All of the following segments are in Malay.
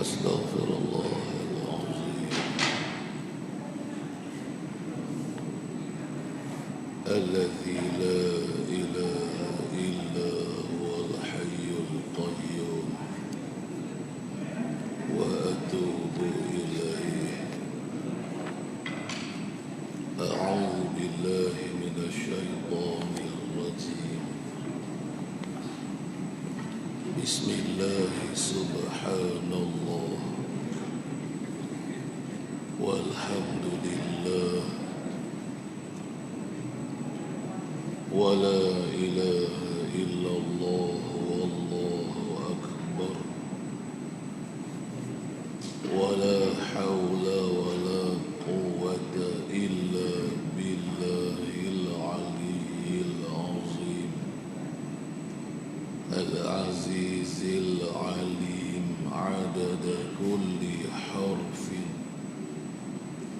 أستغفر الله العظيم الذي لا إله إلا هو الحي القيوم وأتوب إليه. أعوذ بالله من الشيطان الرجيم. بسم الله سبحان الله والحمد لله ولا إله إلا الله والله أكبر ولا حول ولا قوة إلا بالله العلي العظيم العزيز العليم عدد كل حرف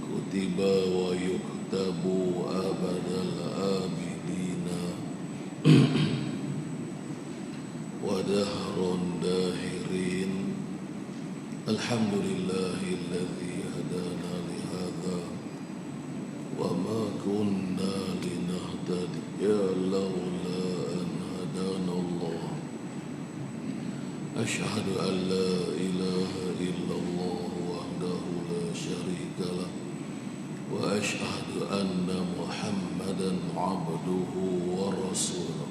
كتب ويكتب أبد الآبدين ودهر داهرين. الحمد لله الذي هدانا لهذا وما كنا لنهتدي لولا أن هدانا الله. أشهد أن لا إله إلا الله وحده لا شريك له وأشهد أن محمدا عبده ورسوله.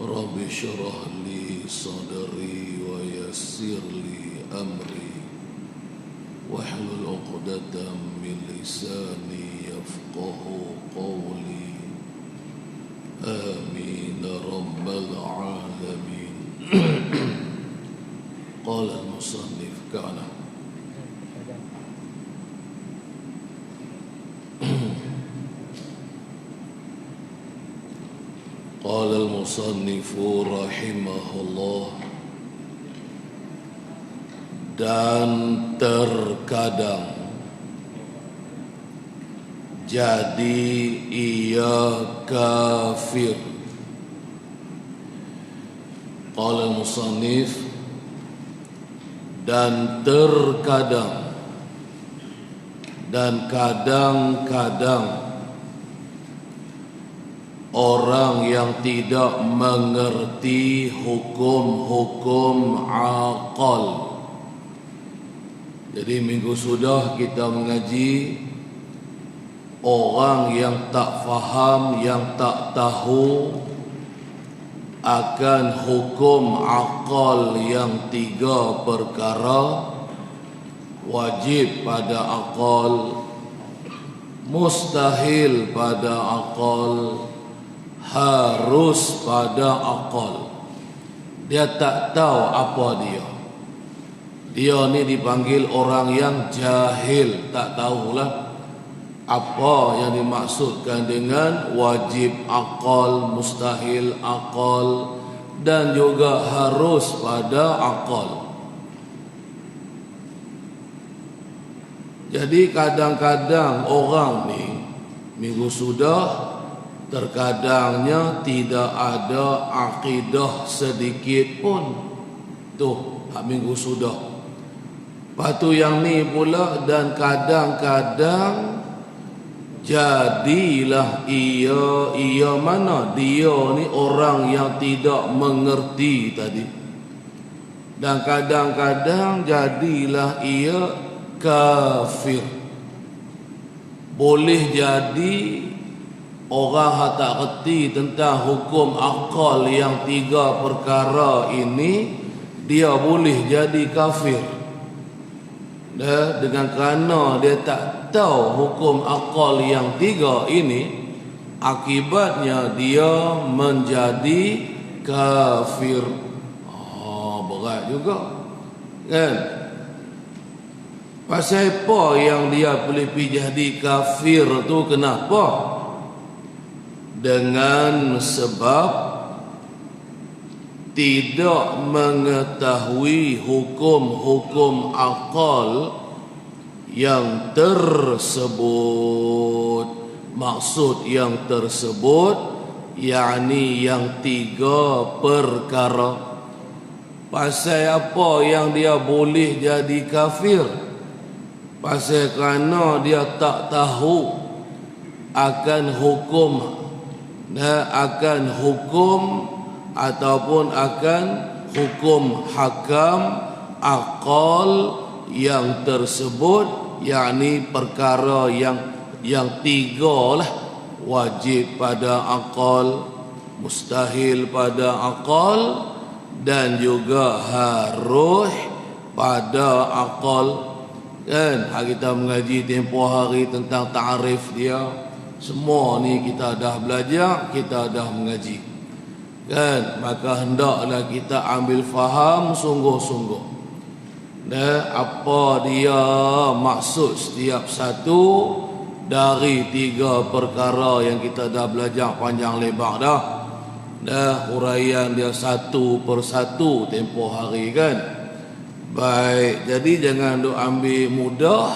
رب اشرح لي صدري ويسر لي أمري واحلل عقدة من لساني يفقه قولي. آمين رب العالمين. قال المصنف كان قال المصنف رحمه الله. Dan terkadang jadi ia kafir. Qala al-musannif, dan terkadang dan kadang-kadang orang yang tidak mengerti hukum-hukum akal. Jadi minggu sudah kita mengaji orang yang tak faham, yang tak tahu akan hukum akal yang 3 perkara: wajib pada akal, mustahil pada akal, harus pada akal. Dia tak tahu apa dia. Dia ni dipanggil orang yang jahil, tak tahulah apa yang dimaksudkan dengan wajib akal, mustahil akal dan juga harus pada akal. Jadi kadang-kadang orang ni minggu sudah terkadangnya tidak ada akidah sedikit pun. Tuh, minggu sudah. Patu yang ni pula, dan kadang-kadang jadilah ia mana dia ni orang yang tidak mengerti tadi. Dan kadang-kadang jadilah ia kafir. Boleh jadi orang yang tak kerti tentang hukum akal yang 3 perkara ini, dia boleh jadi kafir. Dengan kerana dia tak tahu hukum akal yang 3 ini, akibatnya dia menjadi kafir. Berat juga kan? Pasal apa yang dia boleh pergi jadi kafir tu? Kenapa? Dengan sebab tidak mengetahui hukum-hukum akal yang tersebut. Maksud yang tersebut yakni yang 3 perkara. Pasal apa yang dia boleh jadi kafir? Pasal kerana dia tak tahu akan hukum ataupun akan hukum hakam akal yang tersebut, yakni perkara yang tiga lah: wajib pada akal, mustahil pada akal, dan juga harus pada akal. Kan kita mengaji tempoh hari tentang ta'rif dia, semua ni kita dah belajar, kita dah mengaji. Kan maka hendaklah kita ambil faham sungguh-sungguh apa dia maksud setiap satu dari tiga perkara yang kita dah belajar panjang lebar dah huraian dia satu persatu tempoh hari kan. Baik, jadi jangan duk ambil mudah,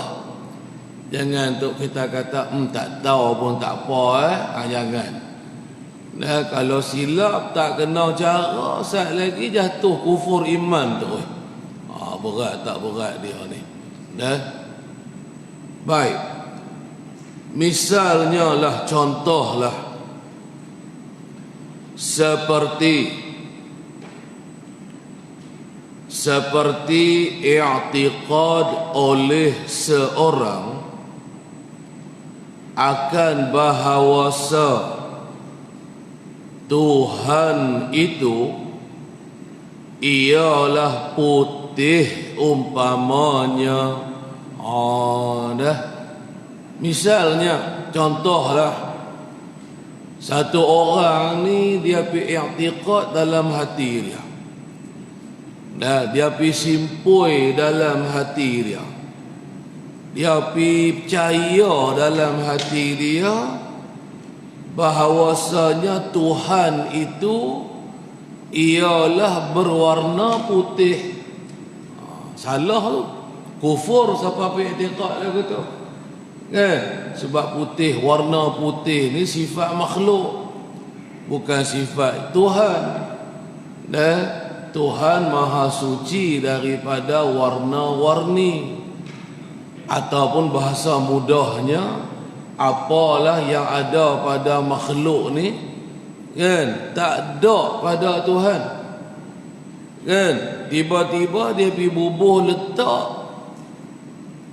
jangan duk kita kata tak tahu pun tak apa jangan. Kalau silap tak kena cara, sat lagi jatuh kufur iman tu. Berat tak berat dia ni. Baik, misalnya lah, contohlah seperti i'tiqad oleh seorang akan bahawasa Tuhan itu ialah putih umpamanya. Misalnya, contohlah, satu orang ni dia pi i'tiqad dalam hati dia. Dia pi simpui dalam hati dia. Dia pi percaya dalam hati dia bahawasanya Tuhan itu ialah berwarna putih. Salah tu. Kufur siapa pi i'tiqad lagu tu. Kan? Sebab putih, warna putih ni sifat makhluk, bukan sifat Tuhan. Tuhan maha suci daripada warna-warni. Ataupun bahasa mudahnya, apalah yang ada pada makhluk ni kan tak ada pada Tuhan. Kan tiba-tiba dia pergi bubuh letak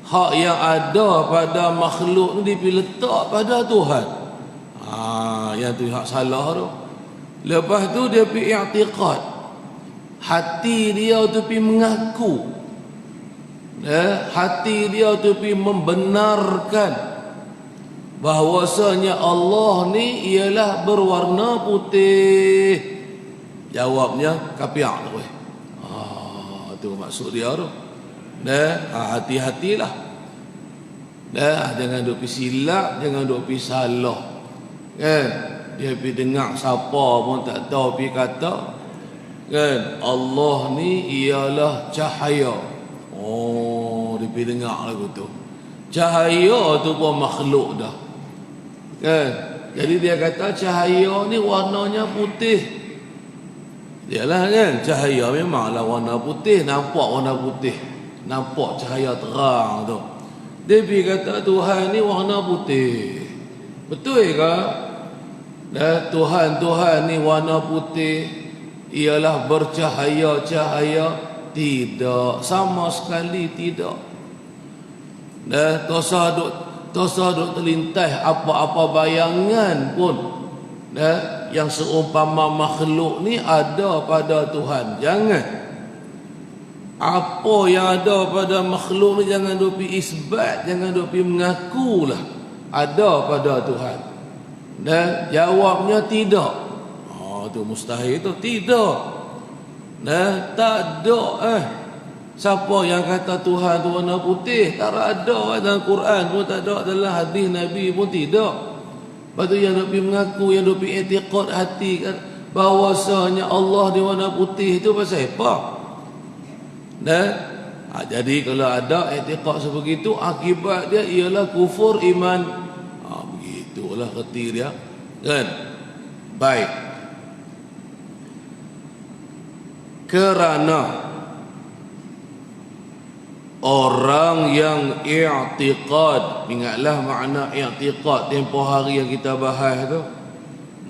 hak yang ada pada makhluk ni, dia pergi letak pada Tuhan. Yang tu hak salah tu. Lepas tu dia pergi i'tiqad, hati dia tu pergi mengaku, hati dia tu pergi membenarkan bahawasanya Allah ni ialah berwarna putih. Jawabnya kapiak tu. Tu maksud dia tu. Hati-hatilah. Jangan duk pi silap, jangan duk pi salah. Kan? Dia pi dengar siapa pun tak tahu pi kata kan Allah ni ialah cahaya. Dia pi dengar lagu tu. Cahaya tu pun makhluk dah. Kan? Jadi dia kata cahaya ni warnanya putih. Yalah kan, cahaya memanglah warna putih, nampak warna putih, nampak cahaya terang tu. Dia kata Tuhan ni warna putih. Betul ke? Tuhan ni warna putih, ialah bercahaya-cahaya? Tidak, sama sekali tidak. Tosa duk terlintas apa-apa bayangan pun yang seumpama makhluk ni ada pada Tuhan. Jangan. Apa yang ada pada makhluk ni jangan duk pi isbat, jangan duk pi mengakulah ada pada Tuhan. Jawabnya tidak. Tu mustahil tu. Tidak. Tak ada siapa yang kata Tuhan tu warna putih. Tak ada dalam Quran pun, tak ada dalam hadis Nabi pun, tidak. Lepas tu yang nak pergi mengaku, yang nak pergi i'tiqad hati kan bahawasanya Allah di warna putih itu pasal apa? Jadi kalau ada i'tiqad sebegitu, akibat dia ialah kufur iman. Begitulah reti dia kan. Baik, Kerana orang yang i'tiqad, ingatlah makna i'tiqad tempoh hari yang kita bahas tu,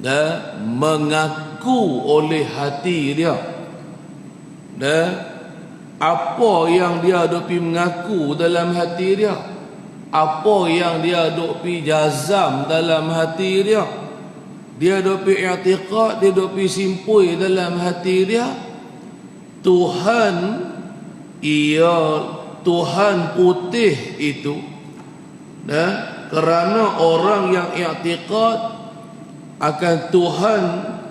dan mengaku oleh hati dia, dan apa yang dia duk pi mengaku dalam hati dia, apa yang dia duk pi jazam dalam hati dia, dia duk pi i'tiqad, dia duk pi simpui dalam hati dia, Tuhan, ia Tuhan putih itu, dan kerana orang yang i'tiqad akan Tuhan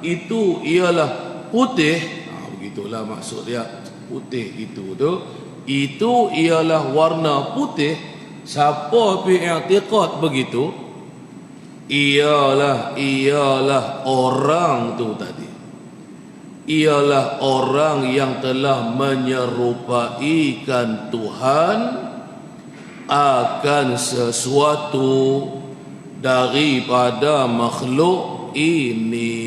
itu ialah putih, begitulah maksud dia. Putih itu ialah warna putih. Siapa pi i'tiqad begitu, ialah orang tu tadi, ialah orang yang telah menyerupaikan Tuhan akan sesuatu daripada makhluk ini.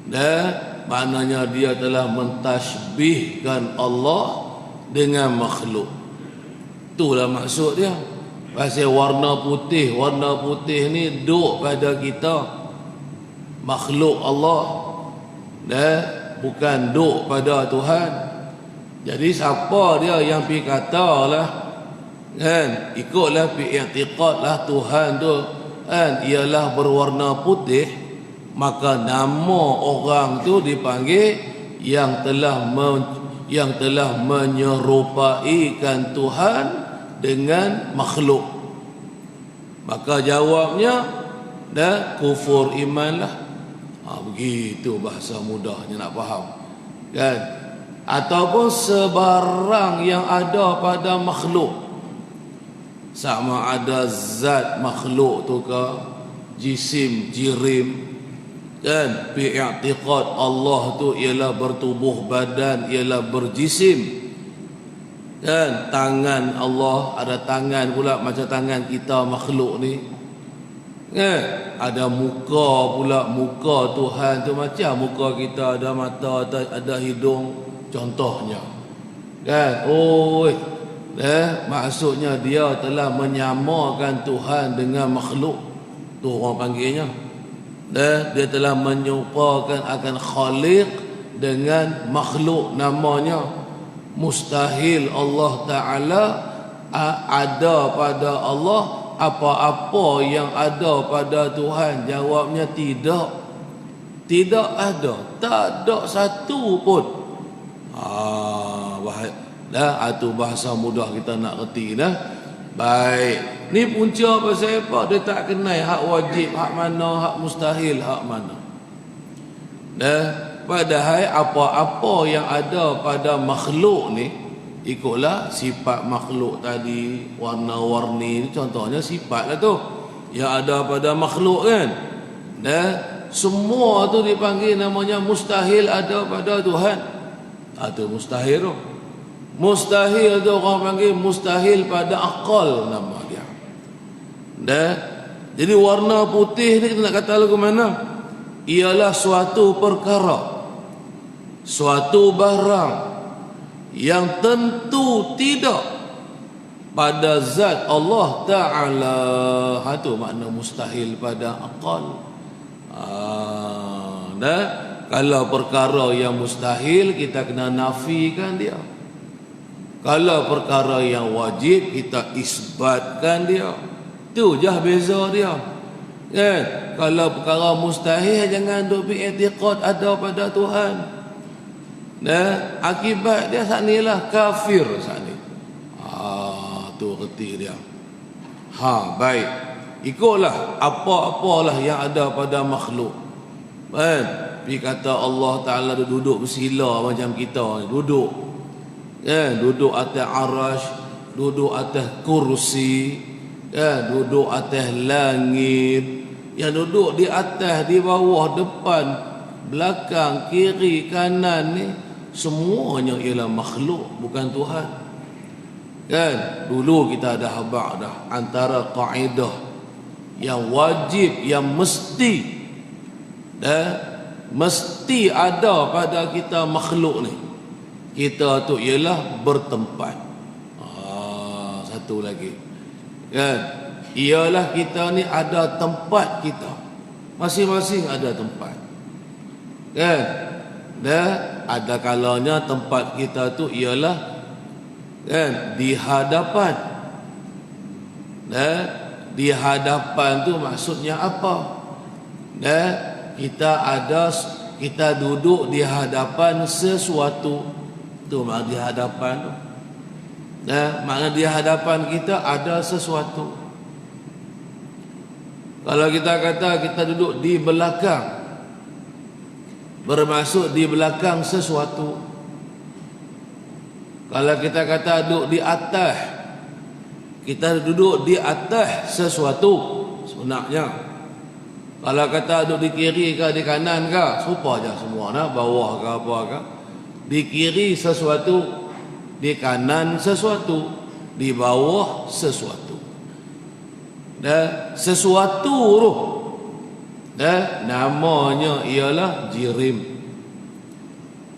Dan maknanya dia telah mentasbihkan Allah dengan makhluk. Itulah maksud dia. Pasal warna putih ni duk pada kita, makhluk Allah, dan bukan duk pada Tuhan. Jadi siapa dia yang pi katalah, kan, ikutlah pi i'tiqadlah Tuhan tu, kan, ialah berwarna putih, maka nama orang tu dipanggil yang telah menyerupaikan Tuhan dengan makhluk. Maka jawabnya dah kufur iman lah. Begitu bahasa mudahnya nak faham, kan? Ataupun sebarang yang ada pada makhluk, sama ada zat makhluk tu ke jisim jirim, kan, bi i'tiqad Allah tu ialah bertubuh badan, ialah berjisim, kan, tangan Allah, ada tangan pula macam tangan kita makhluk ni, kan, ada muka pula, muka Tuhan tu macam muka kita, ada mata, ada hidung contohnya, kan. Maksudnya dia telah menyamakan Tuhan dengan makhluk tu orang panggilnya. Dia telah menyerupakan akan Khaliq dengan makhluk, namanya mustahil Allah Ta'ala ada pada Allah apa-apa yang ada pada Tuhan. Jawabnya tidak ada, tak ada satu pun. Itu bahasa mudah kita nak reti dah. Baik, ni punca pasal apa? Dia tak kenal hak wajib, hak mana, hak mustahil, hak mana. Padahal apa-apa yang ada pada makhluk ni, ikutlah sifat makhluk tadi, warna-warni ni contohnya sifat lah tu yang ada pada makhluk, kan. Semua tu dipanggil namanya mustahil ada pada Tuhan. Itu mustahil tu. Mustahil tu orang panggil mustahil pada akal, nama dia. Jadi warna putih ni kita nak kata lagu mana? Ialah suatu perkara, suatu barang yang tentu tidak pada zat Allah Ta'ala. Itu makna mustahil pada akal. Kalau perkara yang mustahil, kita kena nafikan dia. Kalau perkara yang wajib, kita isbatkan dia. Itu je beza dia, kan. Kalau perkara mustahil, jangan duk i'tiqad ada pada Tuhan. Akibat dia saat ni lah kafir saat ni. Tu reti dia. Baik, ikutlah apa-apalah yang ada pada makhluk, kan. Pergi kata Allah Ta'ala duduk bersila macam kita ni duduk, duduk atas arash, duduk atas kursi, duduk atas langit. Yang duduk di atas, di bawah, depan, belakang, kiri, kanan ni semuanya ialah makhluk, bukan Tuhan, kan. Dulu kita dah habaq dah antara kaedah yang wajib, yang mesti, mesti ada pada kita makhluk ni. Kita tu ialah bertempat. Satu lagi, kan? Ialah kita ni ada tempat kita. Masing-masing ada tempat, kan? Dan ada kalanya tempat kita tu ialah, kan, di hadapan. Dan di hadapan tu maksudnya apa? Dan kita duduk di hadapan sesuatu. Tu makna di hadapan tu. Makna di hadapan kita ada sesuatu. Kalau kita kata kita duduk di belakang, bermaksud di belakang sesuatu. Kalau kita kata duduk di atas, kita duduk di atas sesuatu sebenarnya. Kalau kata duduk di kiri ke di kanan ke, serupa je semua, bawah ke apa ke. Di kiri sesuatu, di kanan sesuatu, di bawah sesuatu. Dan sesuatu tu, dan namanya ialah jirim.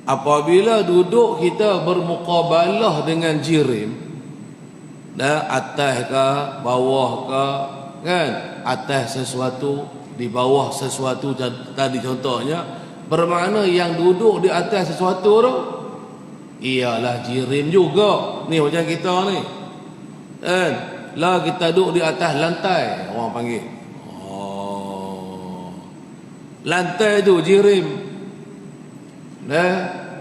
Apabila duduk kita bermukabalah dengan jirim, dan atas ke bawah ke, kan, atas sesuatu, di bawah sesuatu tadi contohnya, bermakna yang duduk di atas sesuatu tu ialah jirim juga. Ni macam kita ni, kan, lah kita duduk di atas lantai, orang panggil lantai tu jirim.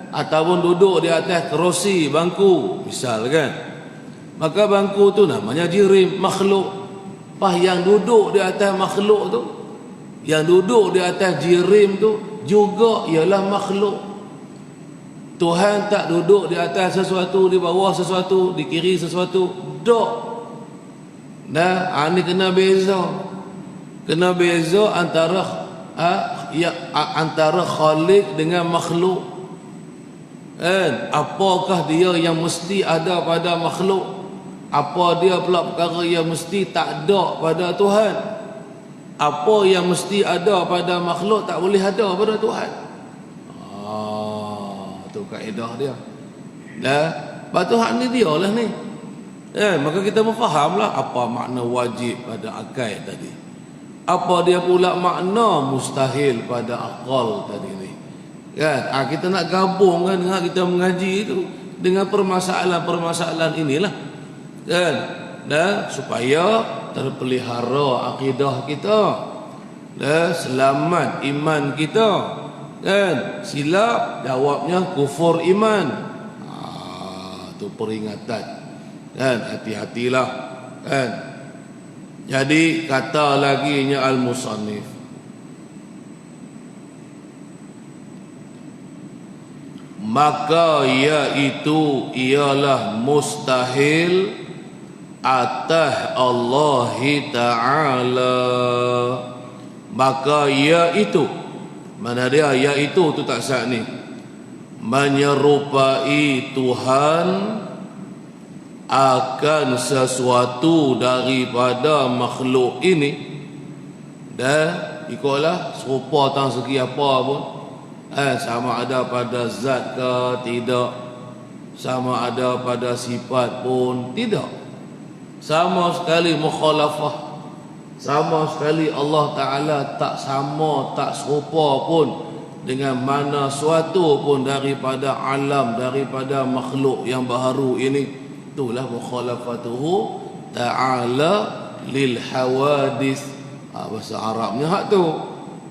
Ataupun duduk di atas kerusi, bangku misal, kan, maka bangku tu namanya jirim, makhluk. Yang duduk di atas makhluk tu, yang duduk di atas jirim tu juga ialah makhluk. Tuhan tak duduk di atas sesuatu, di bawah sesuatu, di kiri sesuatu, dok. Ini kena beza. Kena beza antara antara khalik dengan makhluk. Apakah dia yang mesti ada pada makhluk? Apa dia pula perkara yang mesti tak ada pada Tuhan? Apa yang mesti ada pada makhluk tak boleh ada pada Tuhan? Itu kaedah dia. Sebab Tuhan ni dia lah ni. Maka kita memfahamlah apa makna wajib pada akal tadi. Apa dia pula makna mustahil pada akal tadi ni. Kan? Kita nak gabungkan dengan kita mengaji itu dengan permasalahan-permasalahan inilah. Kan? Dan supaya terpelihara akidah kita, dan selamat iman kita. Kan? Silap jawabnya kufur iman. Itu peringatan. Kan? Hati-hatilah. Kan? Jadi kata lagi nya al-musannif, maka iaitu ialah mustahil atas Allah Ta'ala. Maka iaitu, mana dia iaitu tu tak sah ni, menyerupai Tuhan akan sesuatu daripada makhluk ini. Dan ikutlah serupa tang segi apa pun, sama ada pada zat ke tidak, sama ada pada sifat pun tidak, sama sekali mukhalafah. Sama sekali Allah Ta'ala tak sama, tak serupa pun dengan mana suatu pun daripada alam, daripada makhluk yang baharu ini. Itulah mukhalafatuhu ta'ala lil hawadis. Bahasa Arabnya hak tu.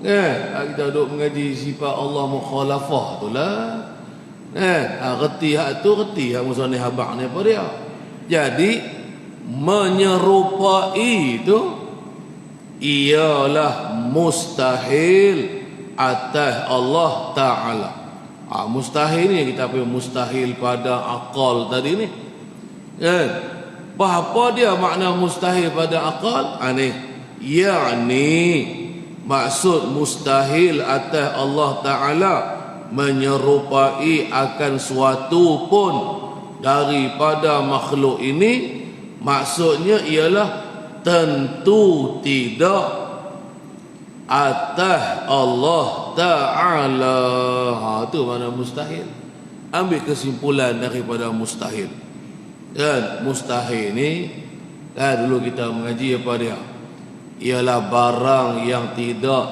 Kita duduk mengaji sifat Allah mukhalafah tu lah. Reti hak tu, reti hak musannif habaq ni apa dia. Jadi menyerupai itu ialah mustahil atas Allah Ta'ala. Mustahil ni kita panggil mustahil pada akal tadi ni. Apa dia makna mustahil pada akal? Yani maksud mustahil atas Allah Ta'ala menyerupai akan suatu pun daripada makhluk ini, maksudnya ialah tentu tidak atas Allah ta'ala. Tu mana mustahil. Ambil kesimpulan daripada mustahil. Kan mustahil ni dulu kita mengaji apa dia? Ialah barang yang tidak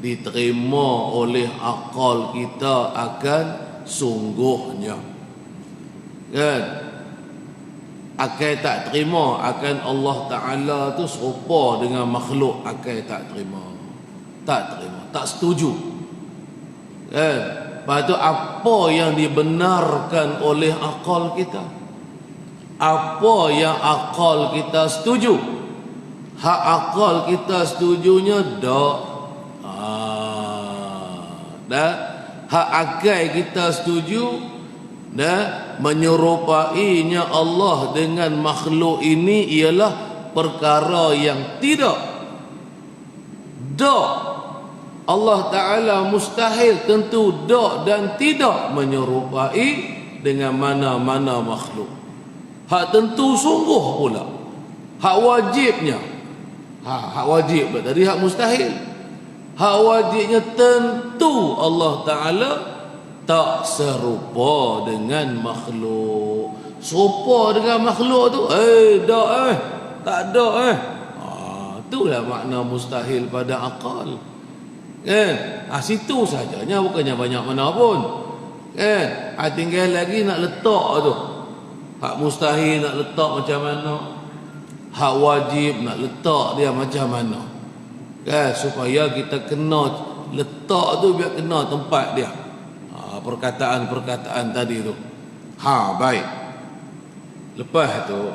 diterima oleh akal kita akan sungguhnya. Kan? Akal tak terima akan Allah Ta'ala tu serupa dengan makhluk. Akal tak terima. Tak terima. Tak setuju. Kan? Lepas tu apa yang dibenarkan oleh akal kita? Apa yang akal kita setuju? Hak akal kita setujunya tak. Dah. Hak akal kita setuju dah, menyerupainya Allah dengan makhluk ini ialah perkara yang tidak. Allah Ta'ala mustahil, tentu dan tidak menyerupai dengan mana-mana makhluk. Hak tentu sungguh pula. Hak wajibnya. Hak wajib tadi hak mustahil. Hak wajibnya tentu Allah Ta'ala tak serupa dengan makhluk. Serupa dengan makhluk tu tak ada itulah makna mustahil pada akal. Situ sajanya, bukannya banyak mana pun. Tinggal lagi nak letak tu. Hak mustahil nak letak macam mana, hak wajib nak letak dia macam mana. Supaya kita kena letak tu biar kena tempat dia. Perkataan-perkataan tadi tu. Baik. Lepas tu,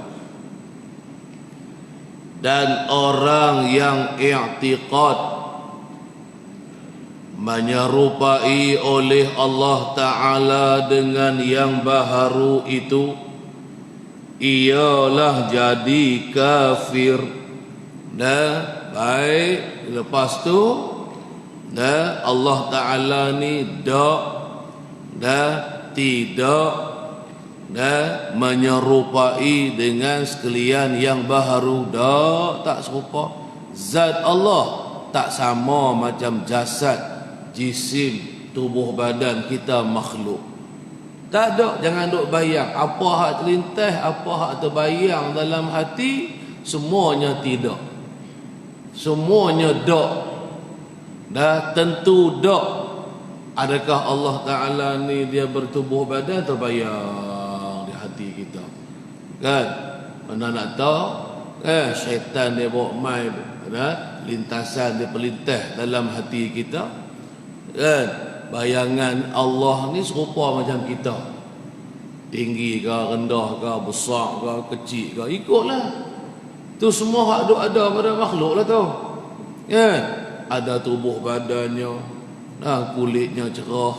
dan orang yang i'tiqad menyerupai oleh Allah Ta'ala dengan yang baharu itu, ialah jadi kafir. Baik. Lepas tu Allah Ta'ala ni tidak menyerupai dengan sekalian yang baharu. Tak serupa. Zat Allah tak sama macam jasad, jisim, tubuh badan kita makhluk. Tak ada. Jangan duk bayang apa hak terlintas, apa hak terbayang dalam hati, semuanya tidak. Semuanya tentu Adakah Allah Ta'ala ni dia bertubuh badan terbayang di hati kita? Kan? Mana nak tahu? Syaitan dia bawa mai lintasan dia pelintas dalam hati kita. Kan? Bayangan Allah ni serupa macam kita. Tinggi ke, rendah ke, besar ke, kecil ke, ikutlah. Tu semua hak ada pada makhluk lah tu. Kan? Ada tubuh badannya, kulitnya cerah,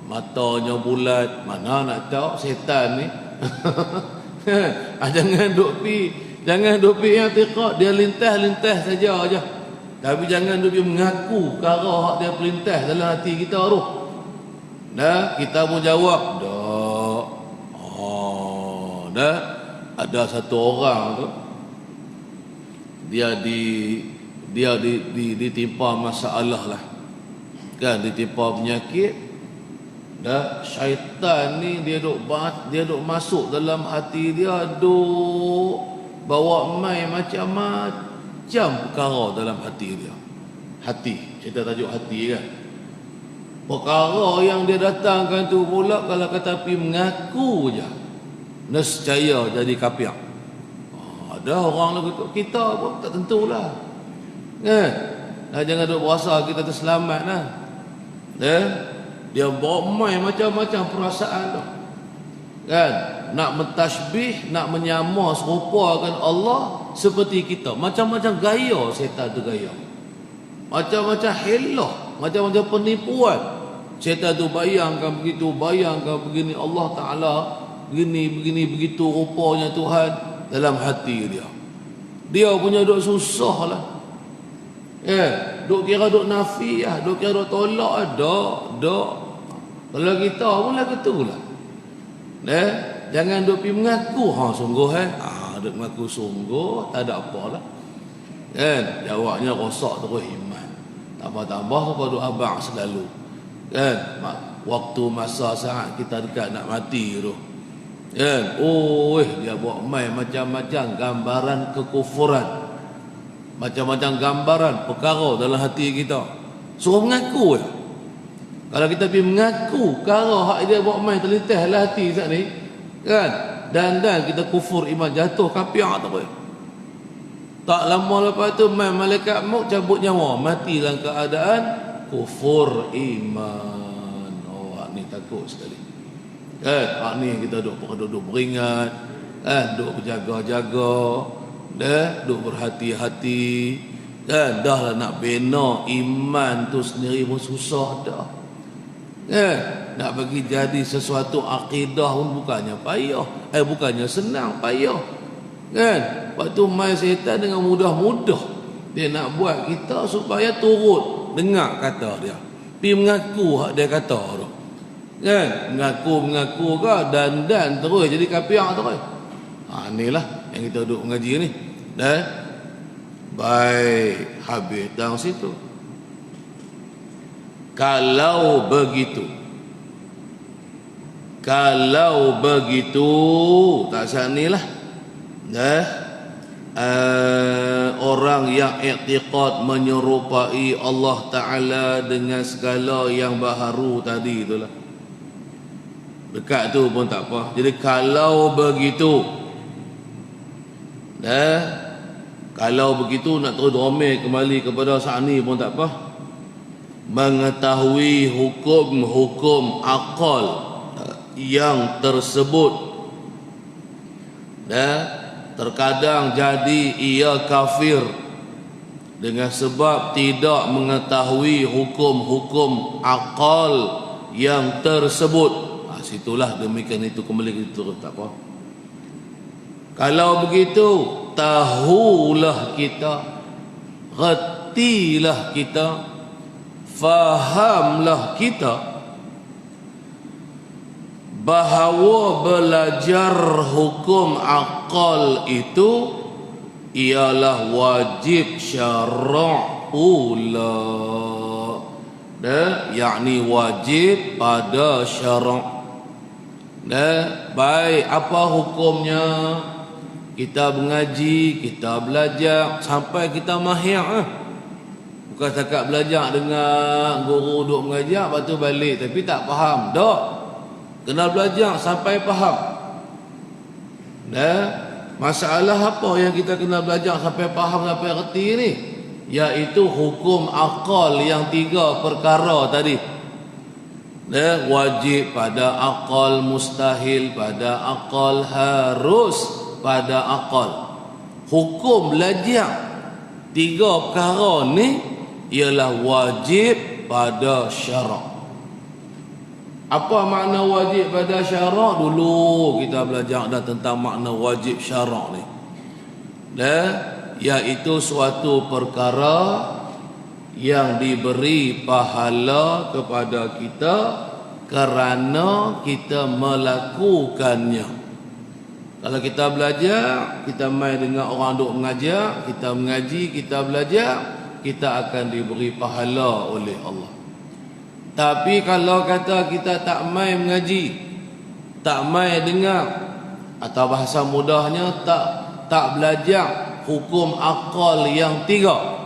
matanya bulat. Mana nak tahu setan ni? Jangan duk pi i'tiqad, dia lintas saja aja. Tapi jangan duk mengaku perkara hak dia pelintas dalam hati kita tu. Kita pun jawab dak. Ada satu orang tu, dia ditimpa masalah lah. Kan, ditimpa penyakit. Syaitan ni dia duk masuk dalam hati dia, duk bawa mai macam-macam perkara dalam hati dia. Hati, kita tajuk hati kan. Perkara yang dia datangkan tu pula, kalau kata pi mengaku je, nescaya jadi kafir. Ada orang lagu tu, kita pun tak tentulah. Jangan duk berasa kita terselamat lah. Dia bawa mai macam-macam perasaan tu. Kan? Nak mentasbih, nak menyama serupakan Allah seperti kita. Macam-macam gaya setan tu gaya. Macam-macam helah, macam-macam penipuan. Setan tu bayangkan begitu, bayangkan begini, Allah Ta'ala begini begitu rupanya Tuhan dalam hati dia. Dia punya duk susah lah. Duk kira duk nafi lah, duk kira duk tolak lah. Kalau kita pun lah ketulah. Jangan duk pergi mengaku sungguh duk mengaku sungguh, tak ada apalah. Jawabnya rosak terus iman. Tambah-tambah apa duk abang selalu. Kan? Waktu masa saat kita dekat nak mati tu. Kan? Oh, dia buat main macam-macam gambaran kekufuran. Macam-macam gambaran perkara dalam hati kita. Suruh mengaku je. Kalau kita pergi mengaku perkara hak dia buat main terlintas dalam hati saat ni, kan? Dan kita kufur iman, jatuh kafir tak boleh. Tak lama lepas tu malaikat maut cabut nyawa, mati dalam keadaan kufur iman. Oh, ni takut sekali. Kan? Ni kita duduk beringat, duduk berjaga-jaga, duduk berhati-hati. Kan? Dah lah nak bina iman tu sendiri pun susah dah. Nak bagi jadi sesuatu akidah pun bukannya payah, bukannya senang, payah. Kan? Waktu main syaitan dengan mudah-mudah dia nak buat kita supaya turut dengar kata dia, pergi mengaku hak dia kata tu. Kan? Mengaku ke dan terus jadi kafir terus. Inilah yang kita duduk mengaji ni. Baik, habis dalam situ. Kalau begitu, tak sanilah orang yang i'tiqad menyerupai Allah Ta'ala dengan segala yang baharu tadi itulah. Dekat tu pun tak apa. Jadi kalau begitu, kalau begitu nak terus domel kembali kepada saat ni pun tak apa. Mengetahui hukum-hukum akal yang tersebut, terkadang jadi ia kafir dengan sebab tidak mengetahui hukum-hukum akal yang tersebut. Situlah demikian itu kembali itu tak apa. Kalau begitu, tahulah kita, retilah kita, fahamlah kita bahawa belajar hukum akal itu ialah wajib syara' pula, yakni wajib pada syara'. Baik, apa hukumnya? Kita mengaji, kita belajar sampai kita mahir. Bukan setakat belajar dengan guru duk mengajar, lepas tu balik tapi tak faham. Tak. Kena belajar sampai faham. Masalah apa yang kita kena belajar sampai faham, sampai reti ni? Iaitu hukum akal yang 3 perkara tadi. Wajib pada akal, mustahil pada akal, harus pada akal. Hukum belajar 3 perkara ni ialah wajib pada syarak. Apa makna wajib pada syarak? Dulu kita belajar dah tentang makna wajib syarak ni. Iaitu suatu perkara yang diberi pahala kepada kita kerana kita melakukannya. Kalau kita belajar, kita main dengan orang duk mengajar, kita mengaji, kita belajar, kita akan diberi pahala oleh Allah. Tapi kalau kata kita tak main mengaji, tak main dengar, atau bahasa mudahnya tak belajar hukum akal yang 3,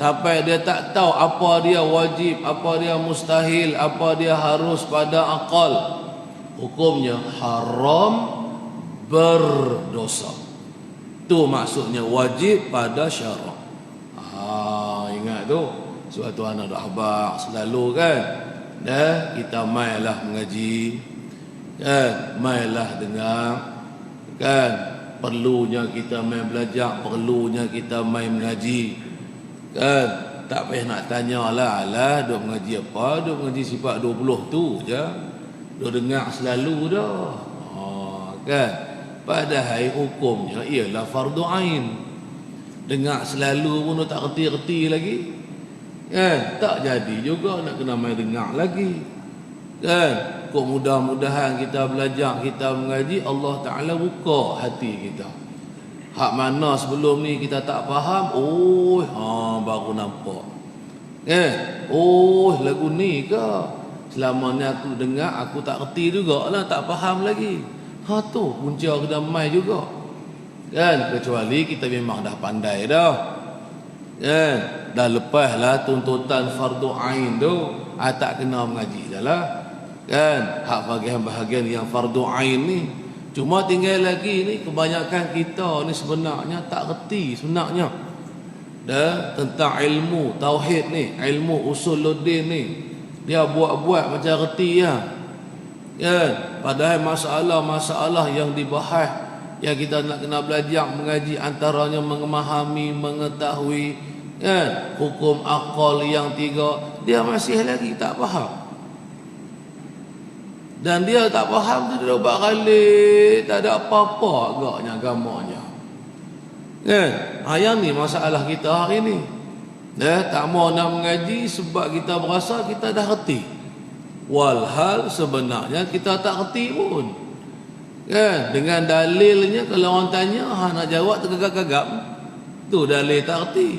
sampai dia tak tahu apa dia wajib, apa dia mustahil, apa dia harus pada akal, hukumnya haram, berdosa. Itu maksudnya wajib pada syarak. Ingat tu, suatu anak dah habaq selalu kan, kita mainlah mengaji, kan, mainlah dengar, kan, perlunya kita main belajar, perlunya kita main mengaji, kan. Tak payah nak tanya lah, alah duk mengaji apa, duk mengaji sifat 20 tu je, duk dengar selalu dah, kan. Padahal hukumnya ialah fardu ain. Dengar selalu pun tak reti-reti lagi, kan. Tak jadi juga nak kena main dengar lagi, kan. Kok mudah-mudahan kita belajar, kita mengaji, Allah Ta'ala buka hati kita, Hak mana sebelum ni kita tak faham, baru nampak. Lagu ni ke? Selama ni aku dengar, aku tak reti jugalah, tak faham lagi. Tu punca kena mai juga. Kan? Kecuali kita memang dah pandai dah. Kan? Dah lepas lah tuntutan fardu ain tu, tak kena mengaji dah lah. Kan? Hak bahagian-bahagian yang fardu ain ni. Cuma tinggal lagi ni, kebanyakan kita ni sebenarnya tak reti sebenarnya tentang ilmu tauhid ni, ilmu usuluddin ni. Dia buat-buat macam reti ya. Padahal masalah-masalah yang dibahas, yang kita nak kena belajar mengaji, antaranya memahami, mengetahui hukum akal yang 3, dia masih lagi tak faham. Dan dia tak faham tu, dia buat kali tak ada apa-apa agaknya agamanya. Yang ni masalah kita hari ni. Tak mau nak mengaji sebab kita berasa kita dah reti. Walhal sebenarnya kita tak reti pun. Dengan dalilnya, kalau orang tanya, nak jawab tergagap-gagap. Tu dalil tak reti.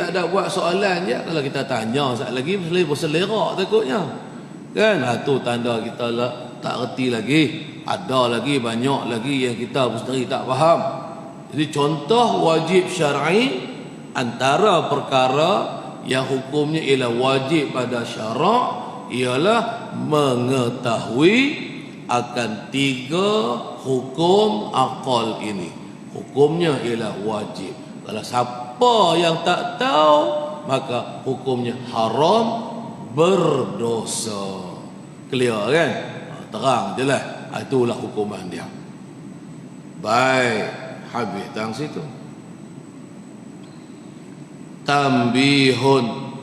Tak ada buat soalan je. Kalau kita tanya sekali lagi, mesti berselerak takutnya. Tu tanda kita lah tak reti lagi. Ada lagi, banyak lagi yang kita sendiri tak faham. Jadi contoh wajib syar'i, antara perkara yang hukumnya ialah wajib pada syarak, ialah mengetahui akan 3 hukum akal ini. Hukumnya ialah wajib. Kalau siapa yang tak tahu, maka hukumnya haram, berdosa. Clear kan? Terang je lah. Itulah hukuman dia. Baik, habis tang situ. Tambihun.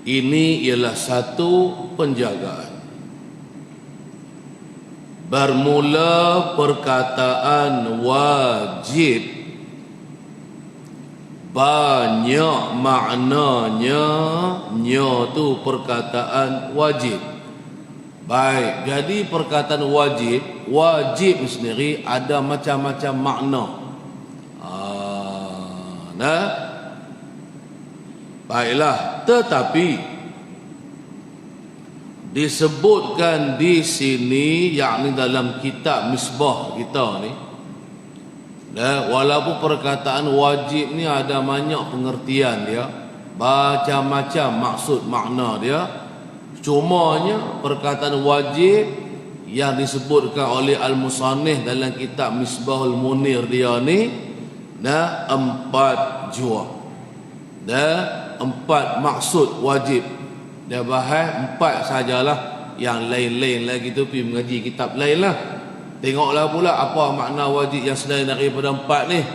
Ini ialah satu penjagaan. Bermula perkataan wajib, banyak maknanya. Tu perkataan wajib. Baik, jadi perkataan wajib sendiri ada macam-macam makna. Baiklah, tetapi disebutkan di sini, yakni dalam kitab Misbah kita ni, walaupun perkataan wajib ni ada banyak pengertian dia, macam-macam maksud makna dia, cumanya perkataan wajib yang disebutkan oleh Al-Musannif dalam kitab Misbahul Munir dia ni, 4 jua, 4 maksud wajib. Dia bahas 4 sajalah. Yang lain-lain lagi tu pergi mengaji kitab lain lah. Tengoklah pula apa makna wajib yang selain daripada 4 ni.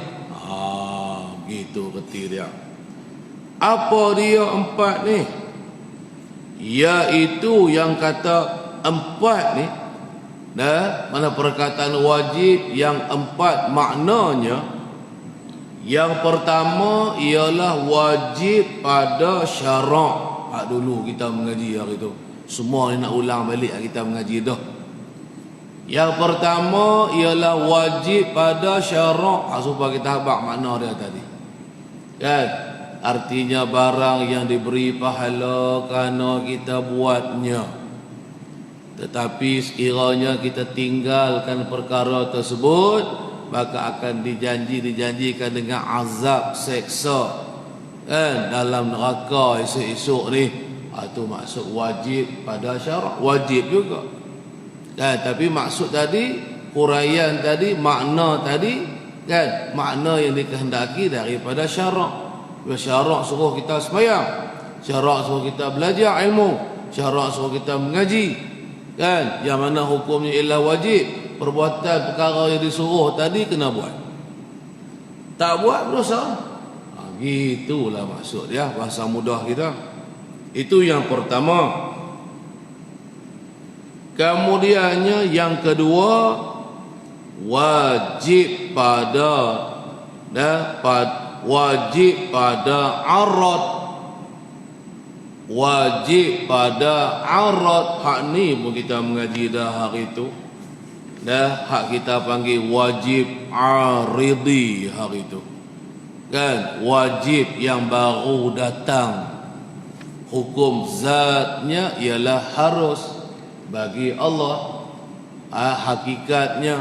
Gitu reti dia. Apa dia 4 ni? Iaitu yang kata 4 ni, mana perkataan wajib yang 4 maknanya. Yang pertama ialah wajib pada syarak. Dulu kita mengaji hari tu, semua ni nak ulang balik kita mengaji dah. Yang pertama ialah wajib pada syarak, supaya kita habaq makna dia tadi. Kan? Artinya barang yang diberi pahala kerana kita buatnya. Tetapi sekiranya kita tinggalkan perkara tersebut, maka akan dijanjikan dengan azab, seksa dalam neraka esok-esok ni. Itu maksud wajib pada syarak. Wajib juga. Tapi maksud tadi, huraian tadi, makna tadi, kan, makna yang dikehendaki daripada syarak. Syarak suruh kita sembahyang, syarak suruh kita belajar ilmu, syarak suruh kita mengaji, kan, yang mana hukumnya ialah wajib. Perbuatan perkara yang disuruh tadi kena buat. Tak buat berdosa. Gitulah maksud dia, bahasa mudah kita. Itu yang pertama. Kemudiannya yang kedua, wajib pada arad. Wajib pada arad. Hak ni pun kita mengaji dah hari tu. dah hak kita panggil wajib aridi hari itu. Kan? Wajib yang baru datang. Hukum zatnya ialah harus bagi Allah. Hakikatnya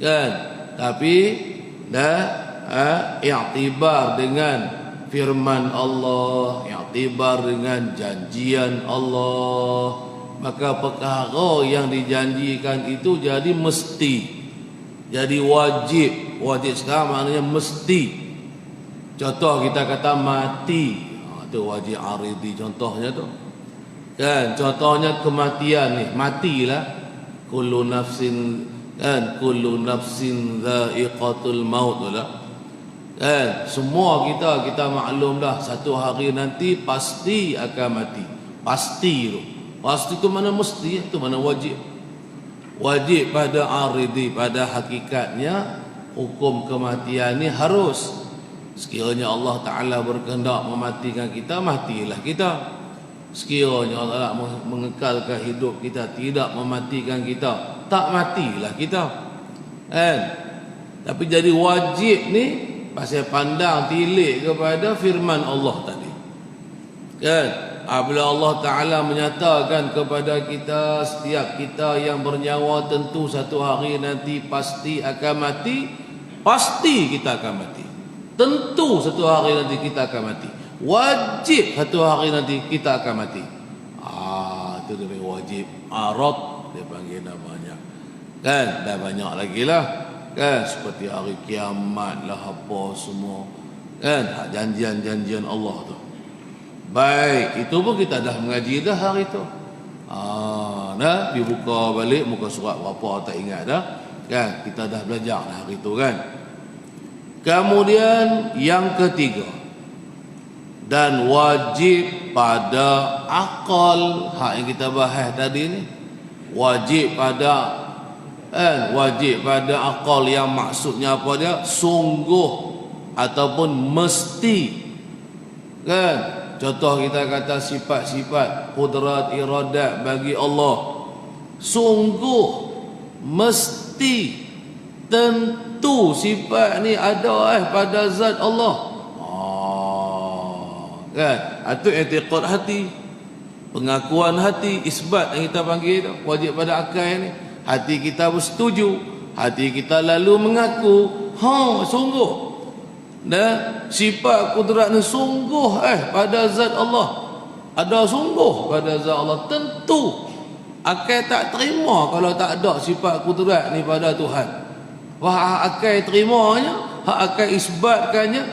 kan, tapi dah i'tibar dengan firman Allah, i'tibar dengan janjian Allah, maka perkara yang dijanjikan itu jadi mesti, jadi wajib. Wajib sekarang maknanya mesti. Contoh kita kata mati, itu wajib aridi contohnya tu. Kan, contohnya kematian ni, matilah. Kullu nafsin, kan, kullu nafsin dha'iqatul maut lah. Kan, semua kita maklum dah satu hari nanti pasti akan mati. Pasti tu. Pasti tu mana mesti, tu mana wajib. Wajib pada aridi, pada hakikatnya hukum kematian ni harus. Sekiranya Allah Ta'ala berkehendak mematikan kita, matilah kita. Sekiranya Allah Ta'ala mengekalkan hidup kita, tidak mematikan kita, tak matilah kita. Kan? Tapi jadi wajib ni pasal pandang tilik kepada firman Allah tadi. Kan? Apabila Allah Ta'ala menyatakan kepada kita, setiap kita yang bernyawa tentu satu hari nanti pasti akan mati, pasti kita akan mati. Tentu satu hari nanti kita akan mati. Wajib satu hari nanti kita akan mati. Itu dia wajib arad, dia panggil namanya. Kan? Dah banyak lagi lah. Kan? Seperti hari kiamat lah, apa semua. Kan? Janjian-janjian Allah tu. Baik, itu pun kita dah mengaji dah hari tu. Nah, dibuka balik muka surat berapa tak ingat dah. Kan? Kita dah belajar dah hari tu kan. Kemudian yang ketiga, dan wajib pada akal, hak yang kita bahas tadi ni, wajib pada wajib pada akal yang maksudnya apa dia? Sungguh ataupun mesti. Kan? Contoh kita kata sifat-sifat qudrat iradat bagi Allah, sungguh mesti tentu sifat ni ada pada zat Allah. Kan? Itu i'tiqad hati, pengakuan hati, isbat yang kita panggil tu, wajib pada akal ni. Hati kita bersetuju, hati kita lalu mengaku, sungguh. Dan sifat kudrat ni sungguh pada zat Allah. Ada sungguh pada zat Allah, tentu. Akal tak terima kalau tak ada sifat kudrat ni pada Tuhan. Wah, akal terimanya, hak akal isbatkannya,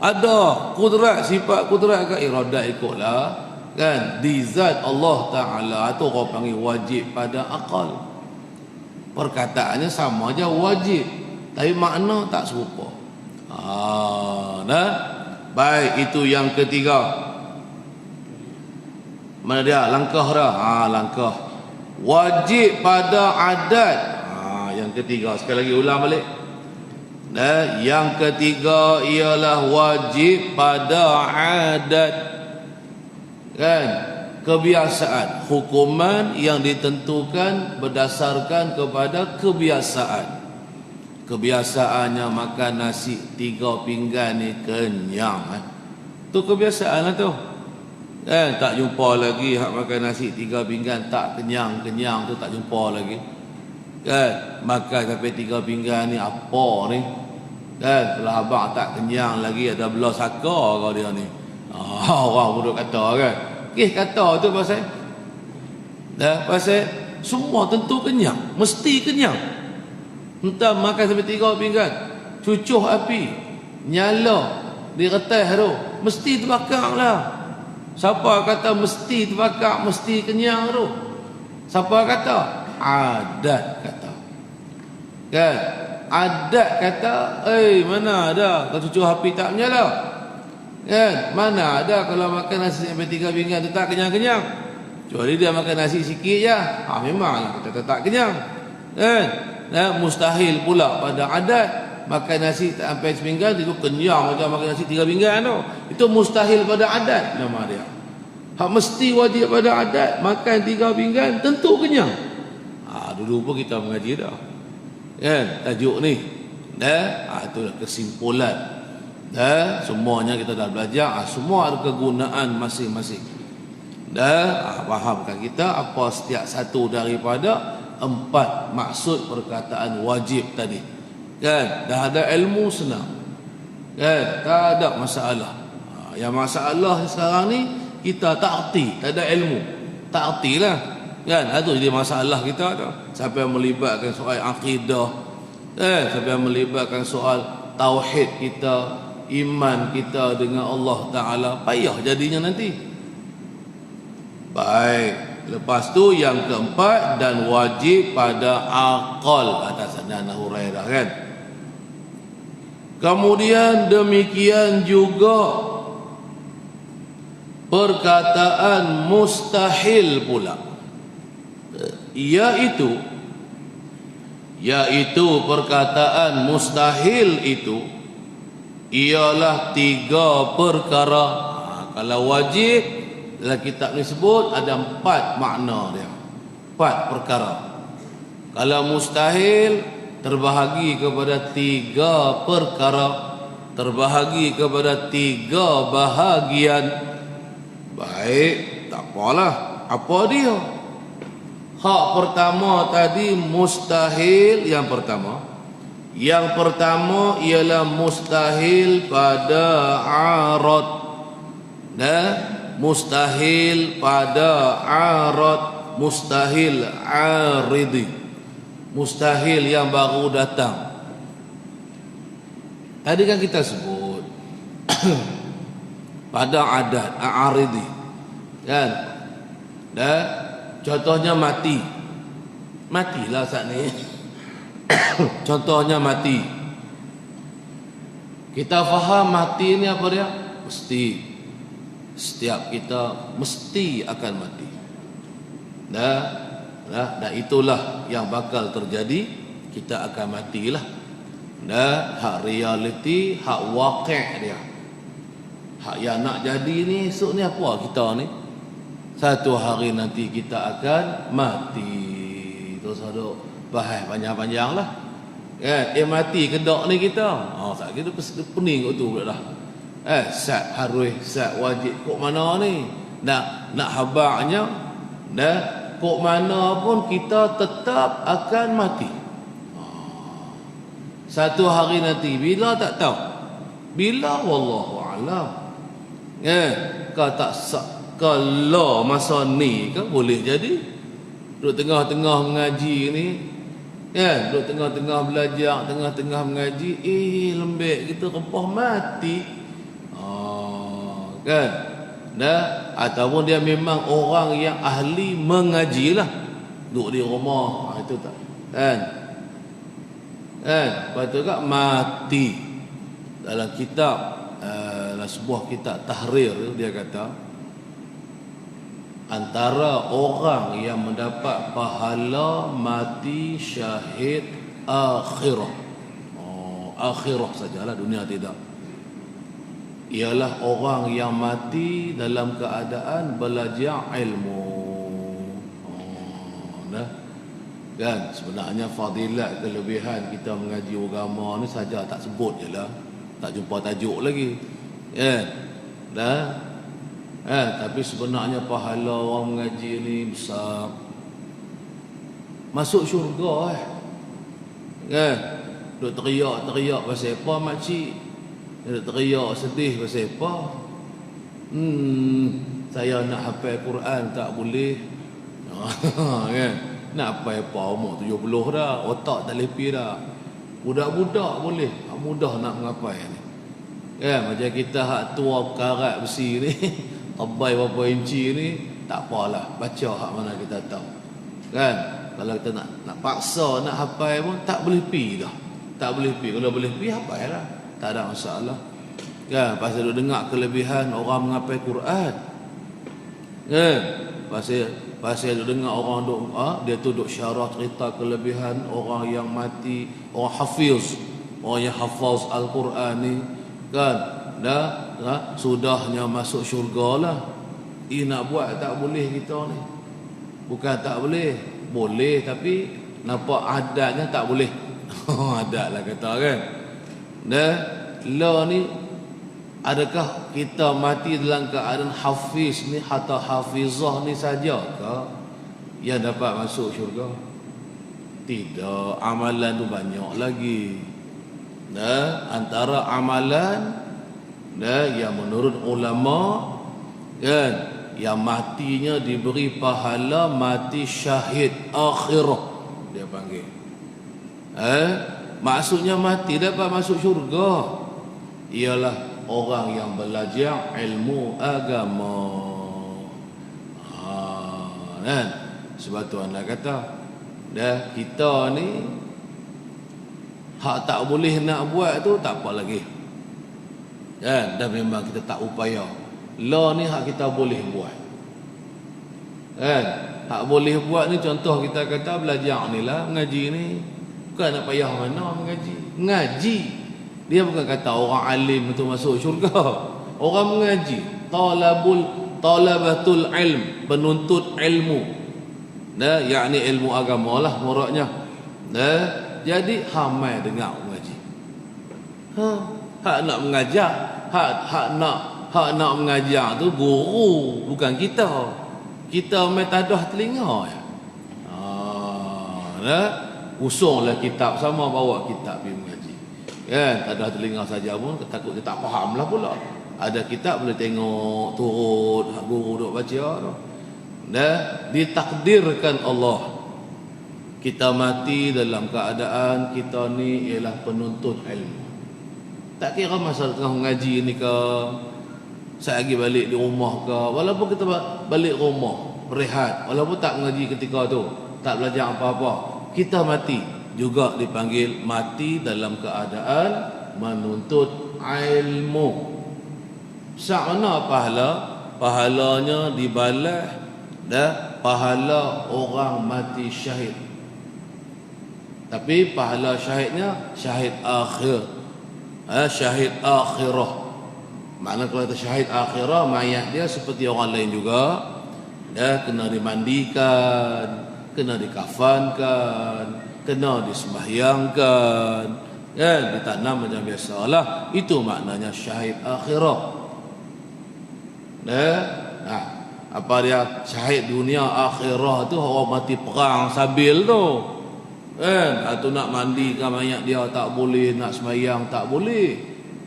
ada kudrat, sifat kudrat ke iradat ikutlah. Kan? Di zat Allah Ta'ala tu orang panggil wajib pada akal. Perkataannya sama aja wajib, tapi makna tak serupa. Baik, itu yang ketiga. Mana dia? Langkah dah. Langkah wajib pada adat. Yang ketiga, sekali lagi ulang balik. Yang ketiga ialah wajib pada adat. Kan? Kebiasaan, hukuman yang ditentukan berdasarkan kepada kebiasaan. Kebiasaannya makan nasi 3 pinggan ni kenyang. Tu kebiasaan lah tu. Kan? Tak jumpa lagi hak makan nasi 3 pinggan tak kenyang tu, tak jumpa lagi. Kan? Makan sampai 3 pinggan ni apa ni? Kan? Kalau abang tak kenyang lagi, ada belah saka kau dia ni. Orang bodoh kata kan. Kata tu pasal pasal semua tentu kenyang, mesti kenyang. Entah makan sampai 3 pinggan, cucuh api, nyala di retas tu, mesti terbakar lah. Siapa kata mesti terbakar, mesti kenyang tu? Siapa kata? Adat kata. Kan? Adat kata, mana ada kalau cucuh api tak menyala? Kan? Mana ada kalau makan nasi sampai 3 pinggan tu tak kenyang-kenyang? Kecuali dia makan nasi sikit je, memanglah kita tak kenyang. Kan? Mustahil pula pada adat makan nasi tak sampai sepinggan itu kenyang macam makan nasi 3 pinggan tu. Itu mustahil pada adat nama dia. Hak mesti wajib pada adat, makan 3 pinggan tentu kenyang. Dulu pun kita mengaji dah. Kan? Tajuk ni. Itulah kesimpulan. Semuanya kita dah belajar. Semua ada kegunaan masing-masing. Fahamkan kita apa setiap satu daripada 4 maksud perkataan wajib tadi. Kan? Dah ada ilmu senang. Kan? Tak ada masalah. Yang masalah sekarang ni kita tak erti, tak ada ilmu. Tak ertilah. Kan? Itu jadi masalah kita tu. Sampai melibatkan soal akidah. Sampai melibatkan soal tauhid kita, iman kita dengan Allah Ta'ala. Payah jadinya nanti. Baik. Lepas tu yang keempat, dan wajib pada akal, atas Nana Hurairah kan. Kemudian demikian juga perkataan mustahil pula, yaitu perkataan mustahil itu ialah 3 perkara. Kalau wajib dalam kitab ni sebut ada 4 makna dia, 4 perkara. Kalau mustahil terbahagi kepada 3 perkara, terbahagi kepada 3 bahagian. Baik, tak apalah. Apa dia? Hak pertama tadi mustahil. Yang pertama ialah mustahil pada arad. Mustahil pada arad, mustahil aridi, mustahil yang baru datang. Tadi kan kita sebut pada adat aridi kan. Contohnya matilah saat ni. Contohnya mati. Kita faham mati ni apa dia? Mesti. Setiap kita mesti akan mati. Dan itulah yang bakal terjadi. Kita akan matilah. Hak realiti, hak waqi' dia. Hak yang nak jadi ni esok ni apa kita ni? Satu hari nanti kita akan mati. Terus ada bahas panjang-panjang lah. Mati kedak ni kita. Tak kita pening kot tu pula dah. Sat harus, sat wajib kok mana ni? Nak habaknya, kok mana pun kita tetap akan mati. Satu hari nanti bila tak tahu. Bila wallahu alam. Kau tak kalau masa ni kan boleh jadi. Duduk tengah-tengah mengaji ni, duduk tengah-tengah belajar, tengah-tengah mengaji, lembek kita rempah mati. Kan? Ataupun dia memang orang yang ahli mengaji lah, duduk di rumah, itu tak kan? Lepas tu kan mati. Dalam kitab dalam sebuah kitab Tahrir dia kata, antara orang yang mendapat pahala mati syahid akhirah, akhirah sajalah, dunia tidak, ialah orang yang mati dalam keadaan belajar ilmu. Kan sebenarnya fadilat kelebihan kita mengaji agama ni saja tak sebut je lah, tak jumpa tajuk lagi. Tapi sebenarnya pahala orang mengaji ni besar. Masuk syurga duk teriak pasal apa makcik? Duk teriak sedih pasal apa? Saya nak hafal Quran tak boleh. Kan? Nak apa umur 70 dah, otak tak lepi dah. Budak-budak boleh, mudah nak mengapai ni. Macam kita hak tua karat besi ni, tabai berapa inci ni, tak apalah, baca hak mana kita tahu. Kan? Kalau kita nak paksa nak hafal pun tak boleh pi dah. Tak boleh pi. Kalau boleh pi hafal lah. Tak ada masalah. Kan? Pasal duk dengar kelebihan orang menghafal Quran. Kan? Pasal duk dengar orang duk dia tu duk syarah cerita kelebihan orang yang mati, orang hafiz, orang yang hafaz Al-Quran ni, kan? Sudahnya masuk syurga lah. Nak buat tak boleh kita ni. Bukan tak boleh, boleh, tapi nampak adatnya tak boleh. Adat lah kata kan. Dah, la ni adakah kita mati dalam keadaan hafiz ni atau hafizah ni saja ke yang dapat masuk syurga? Tidak, amalan tu banyak lagi. Nah, antara amalan yang menurut ulama kan, yang matinya diberi pahala mati syahid akhirah dia panggil. Maksudnya mati dapat masuk syurga ialah orang yang belajar ilmu agama. Kan? Sebab tu anda kata dah, kita ni hak tak boleh nak buat tu tak apa lagi. Kan? Dan memang kita tak upaya. La ni hak kita boleh buat. Kan? Hak boleh buat ni contoh kita kata belajar ni lah, mengaji ni. Bukan nak payah mana mengaji. Mengaji. Dia bukan kata orang alim itu masuk syurga. Orang mengaji. Talabatul ilm. Penuntut ilmu. Nah, yakni ilmu agama lah muraknya. Nah, jadi hamai dengar mengaji. Hak nak mengajar, hak nak mengajar tu guru, bukan kita. Kita metadah telinga ya. Nah, usunglah kitab sama bawa kitab pergi mengaji. Kan, tadah telinga saja pun takut dia tak faham lah pula. Ada kitab boleh tengok turut hak guru duk baca tu. Dah ditakdirkan Allah kita mati dalam keadaan kita ni ialah penuntut ilmu. Tak kira masa tengah mengaji ni ke, saya lagi balik di rumah ke, walaupun kita balik rumah berehat, walaupun tak mengaji ketika tu, tak belajar apa-apa, kita mati juga dipanggil mati dalam keadaan menuntut ilmu. Syak mana pahala? Pahalanya dibalas dah pahala orang mati syahid. Tapi pahala syahidnya syahid akhir. Syahid akhirah. Makna kalau kita syahid akhirah, mayat dia seperti orang lain juga. Dia kena dimandikan, kena dikafankan, kena disembahyangkan, kan, ditanam macam biasalah. Itu maknanya syahid akhirah. Apa dia syahid dunia akhirah tu orang mati perang sabil tu. Kan, atau nak mandikan mayat dia tak boleh, nak sembahyang tak boleh.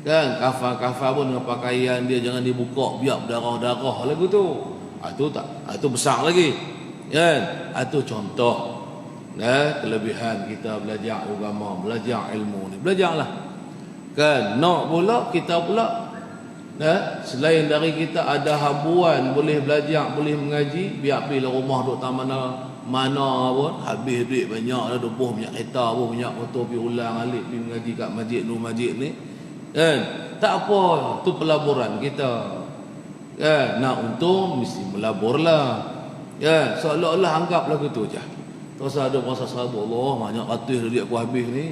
Kan, kafan-kafan pun dengan pakaian dia jangan dibuka biar berdarah-darah lagu tu. Itu besar lagi. Kan, itu contoh kelebihan kita belajar agama, belajar ilmu ni. Belajarlah. Kan, nak pula kita pula selain dari kita ada habuan boleh belajar, boleh mengaji, biar pergi rumah duk tak mana pun habis duit banyak dah, 20 minyak kereta pun, minyak motor pergi ulang alik pergi mengaji kat masjid ni. Kan, tak apa, tu pelaburan kita. Kan, nak untung mesti melaburlah. Kan, seolah-olah anggaplah gitu je. Terus ada masa sahabat, Allah banyak ratus duit aku habis ni.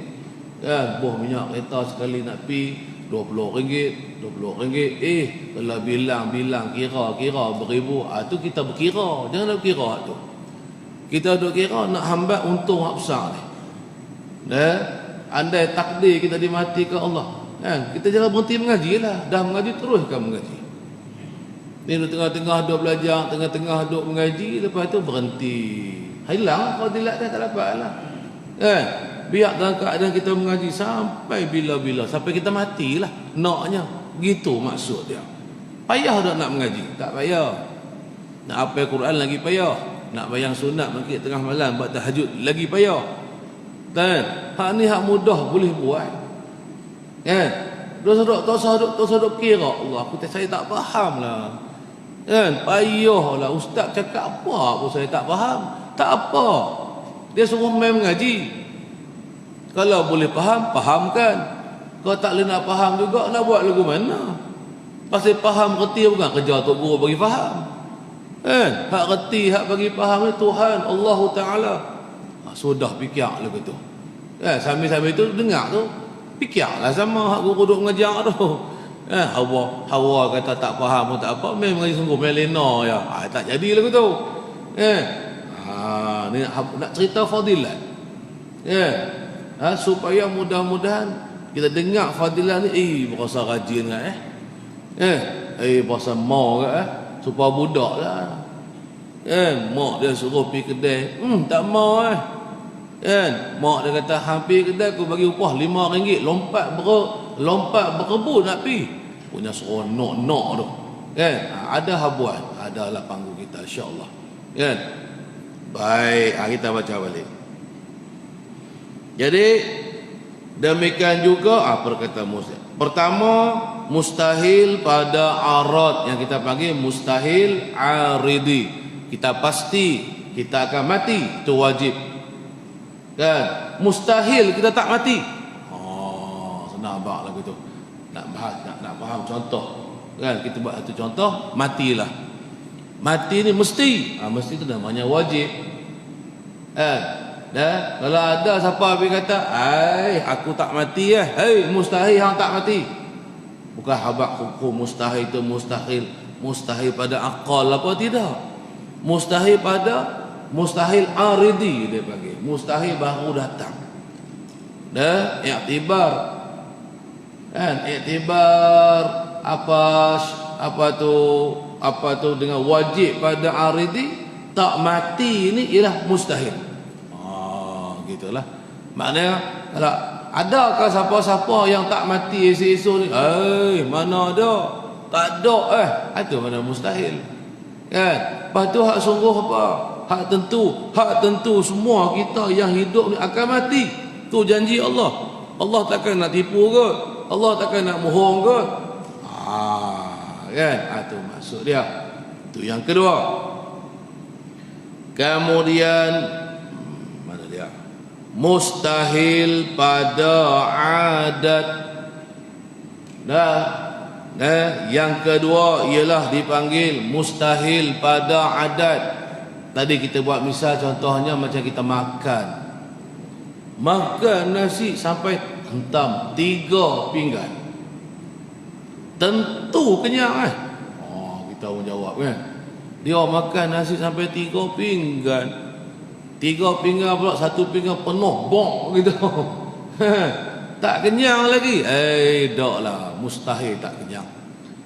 Kan, buah minyak kereta sekali nak pergi RM20, kalau bilang kira beribu, tu kita berkira. Jangan nak berkira tu. Kita duk kira nak hambat untung hak besar ni. Andai takdir kita dimati ke Allah, kan, kita jangan berhenti mengaji lah. Dah mengaji teruskan mengaji. Ni tengah-tengah duk belajar, tengah-tengah duk mengaji, lepas tu berhenti. Hilang kalau tidak dah tak dapat lah. Kan, biar dalam keadaan kita mengaji sampai bila-bila, sampai kita matilah. Naknya gitu maksud dia. Payah tak nak mengaji? Tak payah. Nak hafal Quran lagi payah. Nak bayang sunat bangkit tengah malam buat tahajud lagi payah. Kan, hak ni hak mudah boleh buat. Kan, dosa dok kira Allah, saya tak faham lah. Kan, payahlah ustaz cakap apa pun saya tak faham. Tak apa, dia suruh main mengaji. Kalau boleh faham, fahamkan. Kalau tak boleh nak faham juga, nak buat lagu mana? Pasal faham reti bukan kerja tok guru bagi faham. Kan, hak reti, hak bagi faham ni Tuhan Allah Ta'ala. Sudah fikir lagu tu. Kan, sambil-sambil tu dengar tu, fikirlah sama hak guru duk mengajar tu. Kan, Hawa kata tak faham pun tak apa, memang sungguh melena ya. Tak jadi lagu tu. Kan, ni nak cerita fadilat. Supaya mudah-mudahan kita dengar fadilah ni, berasa rajin kan berasa mau kan supaya budak lah mak dia suruh pergi kedai, tak mau mak dia kata hampir kedai aku bagi upah RM5, lompat berkebun nak pergi, punya seronok tu ada habuan, adalah panggung kita insya-Allah baik. Kita baca balik. Jadi demikian juga perkataan mustahil. Pertama, mustahil pada arad yang kita panggil mustahil aridi. Kita pasti kita akan mati, itu wajib. Kan? Mustahil kita tak mati. Senang abang lagu tu. Nak faham contoh. Kan kita buat satu contoh, matilah. Mati ni mesti. Mesti tu namanya wajib. Kalau ada siapa pergi kata, aku tak mati mustahil hang tak mati. Bukan habaq hukum mustahil itu mustahil pada akal apa tidak. Mustahil pada mustahil aridi dia panggil. Mustahil baru datang. Iktibar. Iktibar apa tu dengan wajib pada aridi, tak mati ni ialah mustahil. Gitulah. Maknanya kalau adakah siapa-siapa yang tak mati esok-esok ni? Mana ada? Tak ada itu mana mustahil. Kan? Lepas tu hak sungguh apa? Hak tentu semua kita yang hidup ni akan mati. Tu janji Allah. Allah takkan nak tipu ke? Allah takkan nak bohong ke? Kan? Itu maksud dia. Itu yang kedua. Kemudian mana dia? Mustahil pada adat. Yang kedua ialah dipanggil mustahil pada adat. Tadi kita buat misal contohnya macam kita makan nasi sampai hentam 3 pinggan. Tentu kenyang kita pun jawab kan. Dia makan nasi sampai 3 pinggan. 3 pinggan pula, 1 pinggan penuh bong gitu. Tak kenyang lagi. Daklah, mustahil tak kenyang.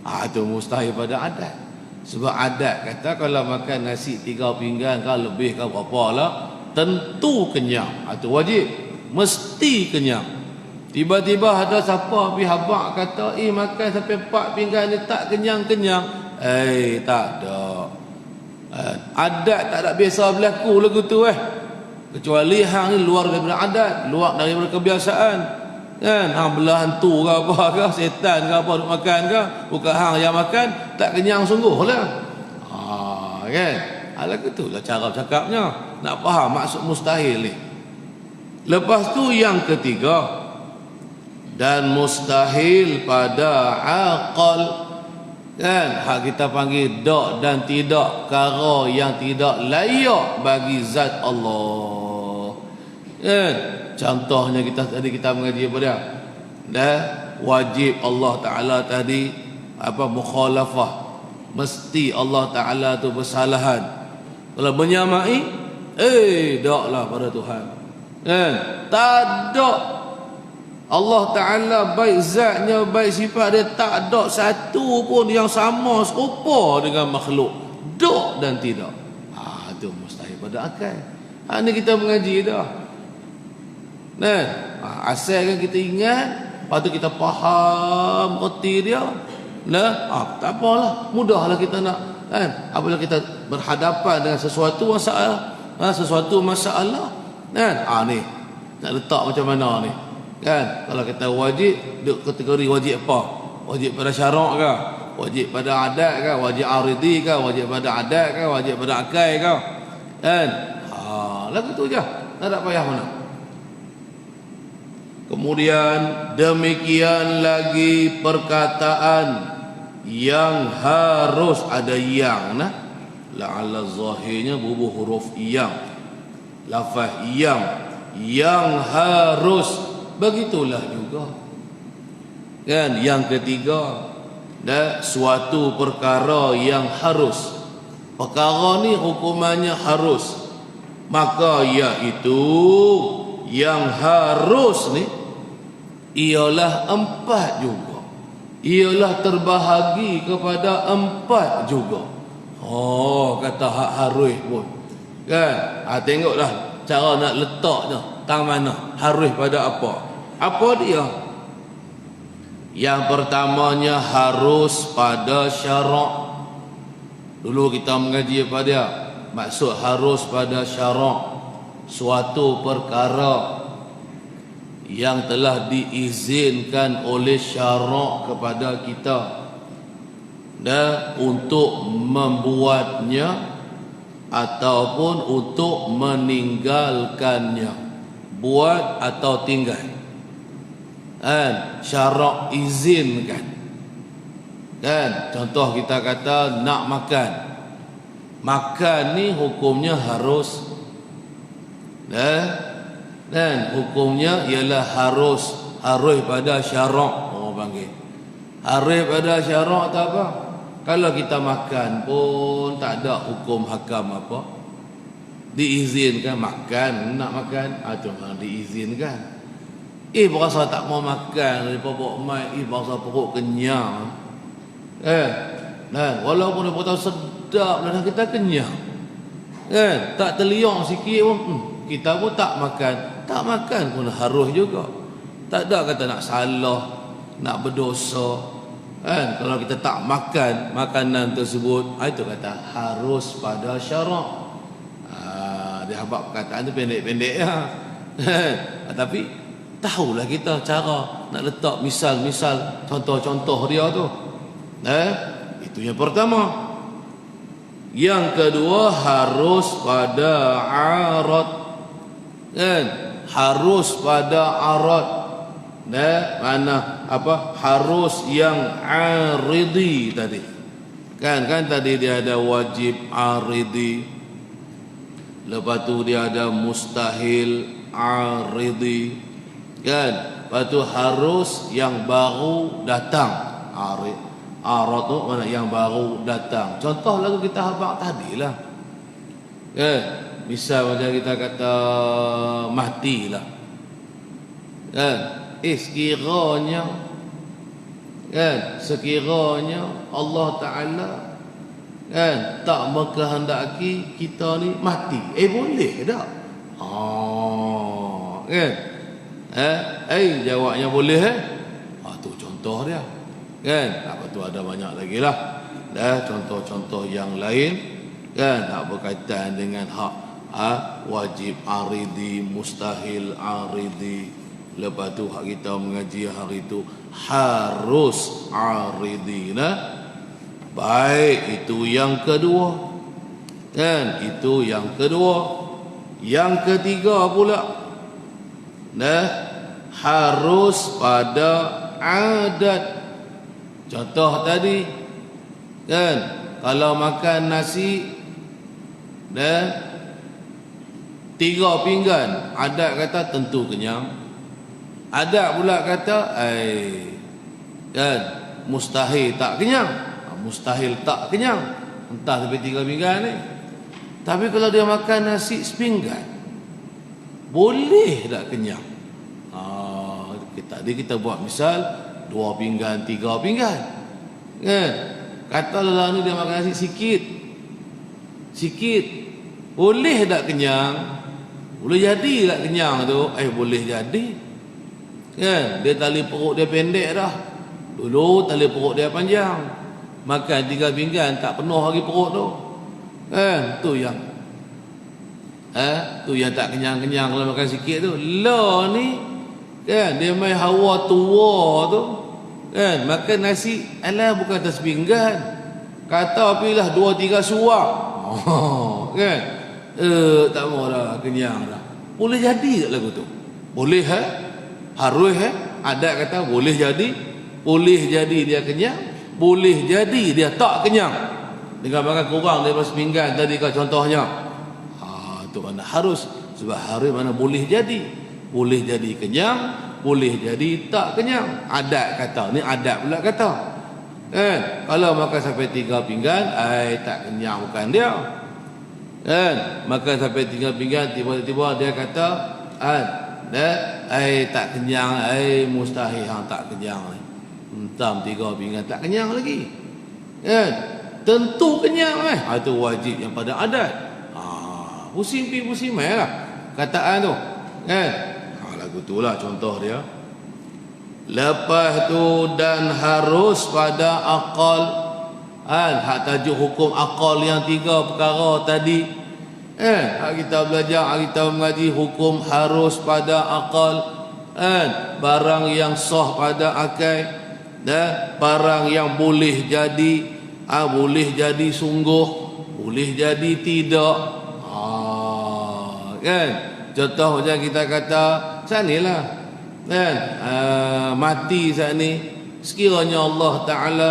Itu mustahil pada adat. Sebab adat kata kalau makan nasi 3 pinggan kan lebih kan berapa lah, tentu kenyang. Itu wajib, mesti kenyang. Tiba-tiba ada siapa pergi habaq kata makan sampai 4 pinggan ni tak kenyang-kenyang. Tak ada. Adat tak ada biasa berlaku lagu tu kecuali hang ni luar daripada adat, luar daripada kebiasaan kan. Hang belah hantu ke apa ke, setan ke apa duk makan ke, bukan hang yang makan tak kenyang sungguh lah. Kan lagu tu lah cara cakapnya, nak faham maksud mustahil ni. Lepas tu yang ketiga, dan mustahil pada aqal. Kan hak kita panggil dak dan tidak, perkara yang tidak layak bagi zat Allah. Kan contohnya kita mengaji apa dia? Wajib Allah Taala tadi mukhalafah, mesti Allah Taala tu bersalahan. Kalau menyamai daklah pada Tuhan. Kan tak ada. Allah Ta'ala baik zatnya, baik sifat dia, tak ada satu pun yang sama serupa dengan makhluk. Dok dan tidak. Itu mustahil pada akal. Ini kita mengaji dah. Asalkan kita ingat, lepas tu kita faham erti dia. Tak apalah, mudahlah kita nak apabila kita berhadapan dengan sesuatu masalah. Ni nak letak macam mana ni? Kan kalau kita wajib, duk kategori wajib apa? Wajib pada syarak ke? Wajib pada adat ke? Wajib aridi ke? Wajib pada adat ke? Wajib pada akal ke? Kan lagu tu je, tak ada payah mana. Kemudian demikian lagi perkataan yang harus ada yang la'alla zahirnya bubuh huruf yang, lafaz yang harus. Begitulah juga kan yang ketiga, suatu perkara yang harus. Perkara ni hukumannya harus, maka iaitu yang harus ni ialah 4 juga. Ialah terbahagi kepada 4 juga. Oh, kata hak harus pun. Kan? Tengoklah cara nak letaknya. Tang mana? Harus pada apa? Apa dia? Yang pertamanya harus pada syarak. Dulu kita mengaji apa dia? Maksud harus pada syarak, suatu perkara yang telah diizinkan oleh syarak kepada kita dan untuk membuatnya ataupun untuk meninggalkannya, buat atau tinggal. Kan? Syarak izinkan. Kan? Contoh kita kata nak makan. Makan ni hukumnya harus. Dan hukumnya ialah harus pada syarak. Orang panggil harus pada syarak tak apa. Kalau kita makan pun tak ada hukum hakam apa. Diizinkan makan, nak makan, itu memang diizinkan. Berasa tak mau makan, bawa mai, berasa perut kenyang. Dan walaupun dia tahu sedap dan kita kenyang. Tak terliang sikit pun kita pun tak makan. Tak makan pun harus juga. Tak ada kata nak salah, nak berdosa. Kalau kita tak makan makanan tersebut, itu kata harus pada syarak. Dia habaq perkataan tu pendek-pendek ya. Tapi tahulah kita cara nak letak misal-misal, contoh-contoh dia tu. Itu yang pertama. Yang kedua harus pada arad. Harus pada arad. Mana apa? Harus yang aridi tadi. Kan tadi dia ada wajib aridi. Lepas tu dia ada mustahil aridi. Kan? Lepas tu harus yang baru datang. Arad tu mana yang baru datang. Contoh lagu kita habaq tadilah. Misal macam kita kata matilah. Sekiranya Allah Ta'ala tak mengkehendaki kita ni mati, boleh tak? Jawabnya boleh. Tu contoh dia. Apa tu ada banyak lagi lah. Contoh-contoh yang lain tak berkaitan dengan hak wajib aridi, mustahil aridi. Lepas tu hak kita mengaji hari itu harus aridina. Baik, itu yang kedua. Itu yang kedua. Yang ketiga pula, harus pada adat. Contoh tadi, kalau makan nasi 3 pinggan, adat kata tentu kenyang. Ada pula kata mustahil tak kenyang. Mustahil tak kenyang, entah sampai 3 pinggan ni. Tapi kalau dia makan nasi sepinggan, boleh tak kenyang? Tadi kita buat misal 2 pinggan, 3 pinggan. Kata lelah ni dia makan nasi sikit, boleh tak kenyang? Boleh jadi tak kenyang tu? Boleh jadi. Dia tali perut dia pendek dah. Dulu tali perut dia panjang. Makan 3 pinggan tak penuh lagi perut tu. Tu yang tak kenyang-kenyang kalau makan sikit tu. Lah ni dia main hawa tua tu. Makan nasi bukan atas pinggan. Kata apilah 2-3 suap. Tak mau dah kenyang dah. Boleh jadi tak lagu tu? Boleh harus ada kata boleh jadi dia kenyang, boleh jadi dia tak kenyang dengan makan kurang daripada sepinggan tadi kan contohnya. Tu mana harus, sebab harus mana boleh jadi kenyang, boleh jadi tak kenyang. Adat kata ni, adat pula kata kalau makan sampai 3 pinggan tak kenyang bukan dia. Makan sampai 3 pinggan tiba-tiba dia kata Tak kenyang, mustahil hang tak kenyang ni. Entam 3 pinggan tak kenyang lagi. Kan? Tentu kenyang itu wajib yang pada adat. Pusing pi pusing mai lah kataan tu. Kan? Lagu tu lah contoh dia. Lepas tu dan harus pada akal. Hak tajuk hukum akal yang 3 perkara tadi. Hak kita belajar, hak kita mengaji hukum harus pada akal. Barang yang sah pada akal. Barang yang boleh jadi, boleh jadi sungguh, boleh jadi tidak. Kan? Contoh macam kita kata sanilah. Kan? Mati saat ni, sekiranya Allah Ta'ala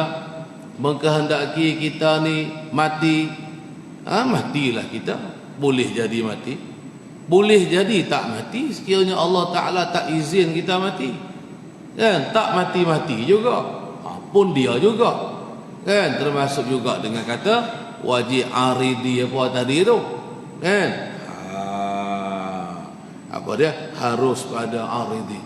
mengkehendaki kita ni mati, matilah kita. Boleh jadi mati, boleh jadi tak mati sekiranya Allah Ta'ala tak izin kita mati. Kan? Tak mati-mati juga, pun dia juga. Kan? Termasuk juga dengan kata wajib aridi apa tadi tu. Kan? Apa dia? Harus pada aridi.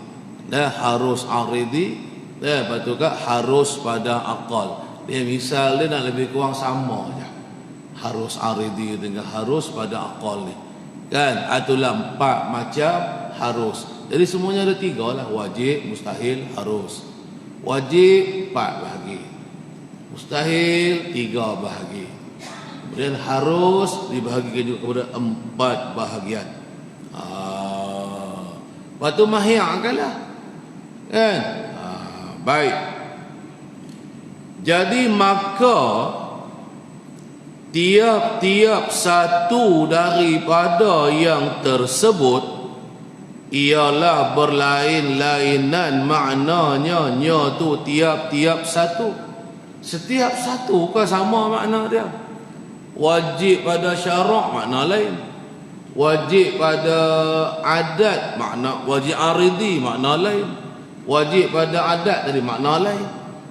Harus aridi. Lepas tu kan harus pada akal. Dia misal dia nak lebih kurang sama je. Harus aridi dengan harus pada akal ni. Kan? Itulah 4 macam harus. Jadi semuanya ada 3 lah. Wajib, mustahil, harus. Wajib 4 bahagi, mustahil 3 bahagi, kemudian harus dibahagikan juga kepada 4 bahagian. Lepas tu mahyak lah. Kan? Baik. Jadi maka tiap-tiap satu daripada yang tersebut ialah berlain-lainan maknanya. Nya tu tiap-tiap satu. Setiap satu ke sama makna dia. Wajib pada syarak makna lain, wajib pada adat makna, wajib aridi makna lain, wajib pada adat tadi makna lain,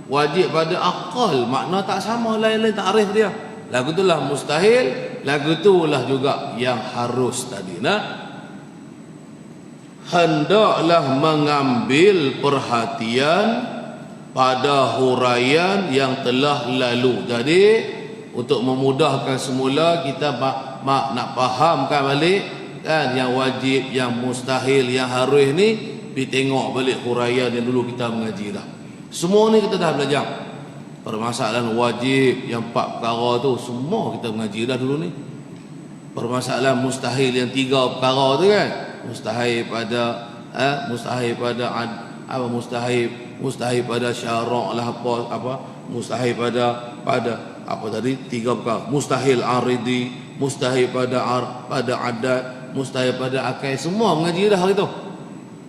wajib pada akal makna tak sama, lain-lain takrif dia. Lagu itulah mustahil, lagu itulah juga yang harus tadi. Hendaklah mengambil perhatian pada huraian yang telah lalu. Jadi untuk memudahkan semula kita nak fahamkan balik kan, yang wajib, yang mustahil, yang harus ni, pergi tengok balik huraian yang dulu kita mengaji dah. Semua ni kita dah belajar. Permasalahan wajib yang 4 perkara tu semua kita mengaji dah dulu ni. Permasalahan mustahil yang 3 perkara tu kan, mustahil pada mustahil pada syarak lah, apa mustahil pada apa tadi 3 perkara, mustahil aridi, mustahil pada adat, mustahil pada akal, semua mengaji dah hari tu.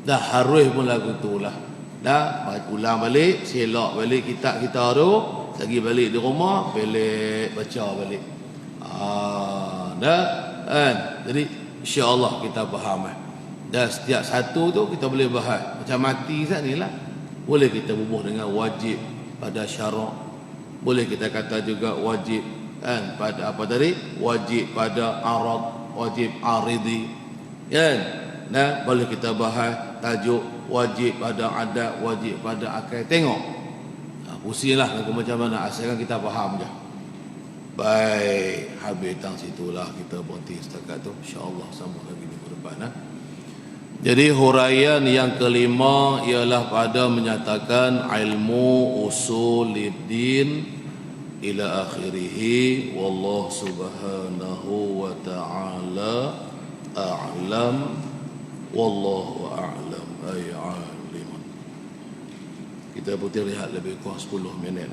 Dah harus pun lagu tu lah. Dah ulang balik, selak balik kitab kita tu, lagi balik di rumah, balik baca balik. Dah kan? Jadi insya-Allah kita faham. Dan setiap satu tu kita boleh bahas. Macam mati saat ni lah, boleh kita bubuh dengan wajib pada syarak, boleh kita kata juga wajib kan pada apa tadi, wajib pada arad, wajib aridi kan. Nah, boleh kita bahas tajuk wajib pada adat, wajib pada akal. Tengok pusinglah macam mana, asalkan kita faham je. Baik, habis tang situlah kita berhenti setakat tu, insya-Allah sambung lagi minggu depan. Jadi huraian yang kelima ialah pada menyatakan ilmu usuluddin ila akhirih. Wallahu subhanahu wa ta'ala a'lam. Wallahu a'lam ay alim. Kita boleh lihat lebih kurang 10 minit.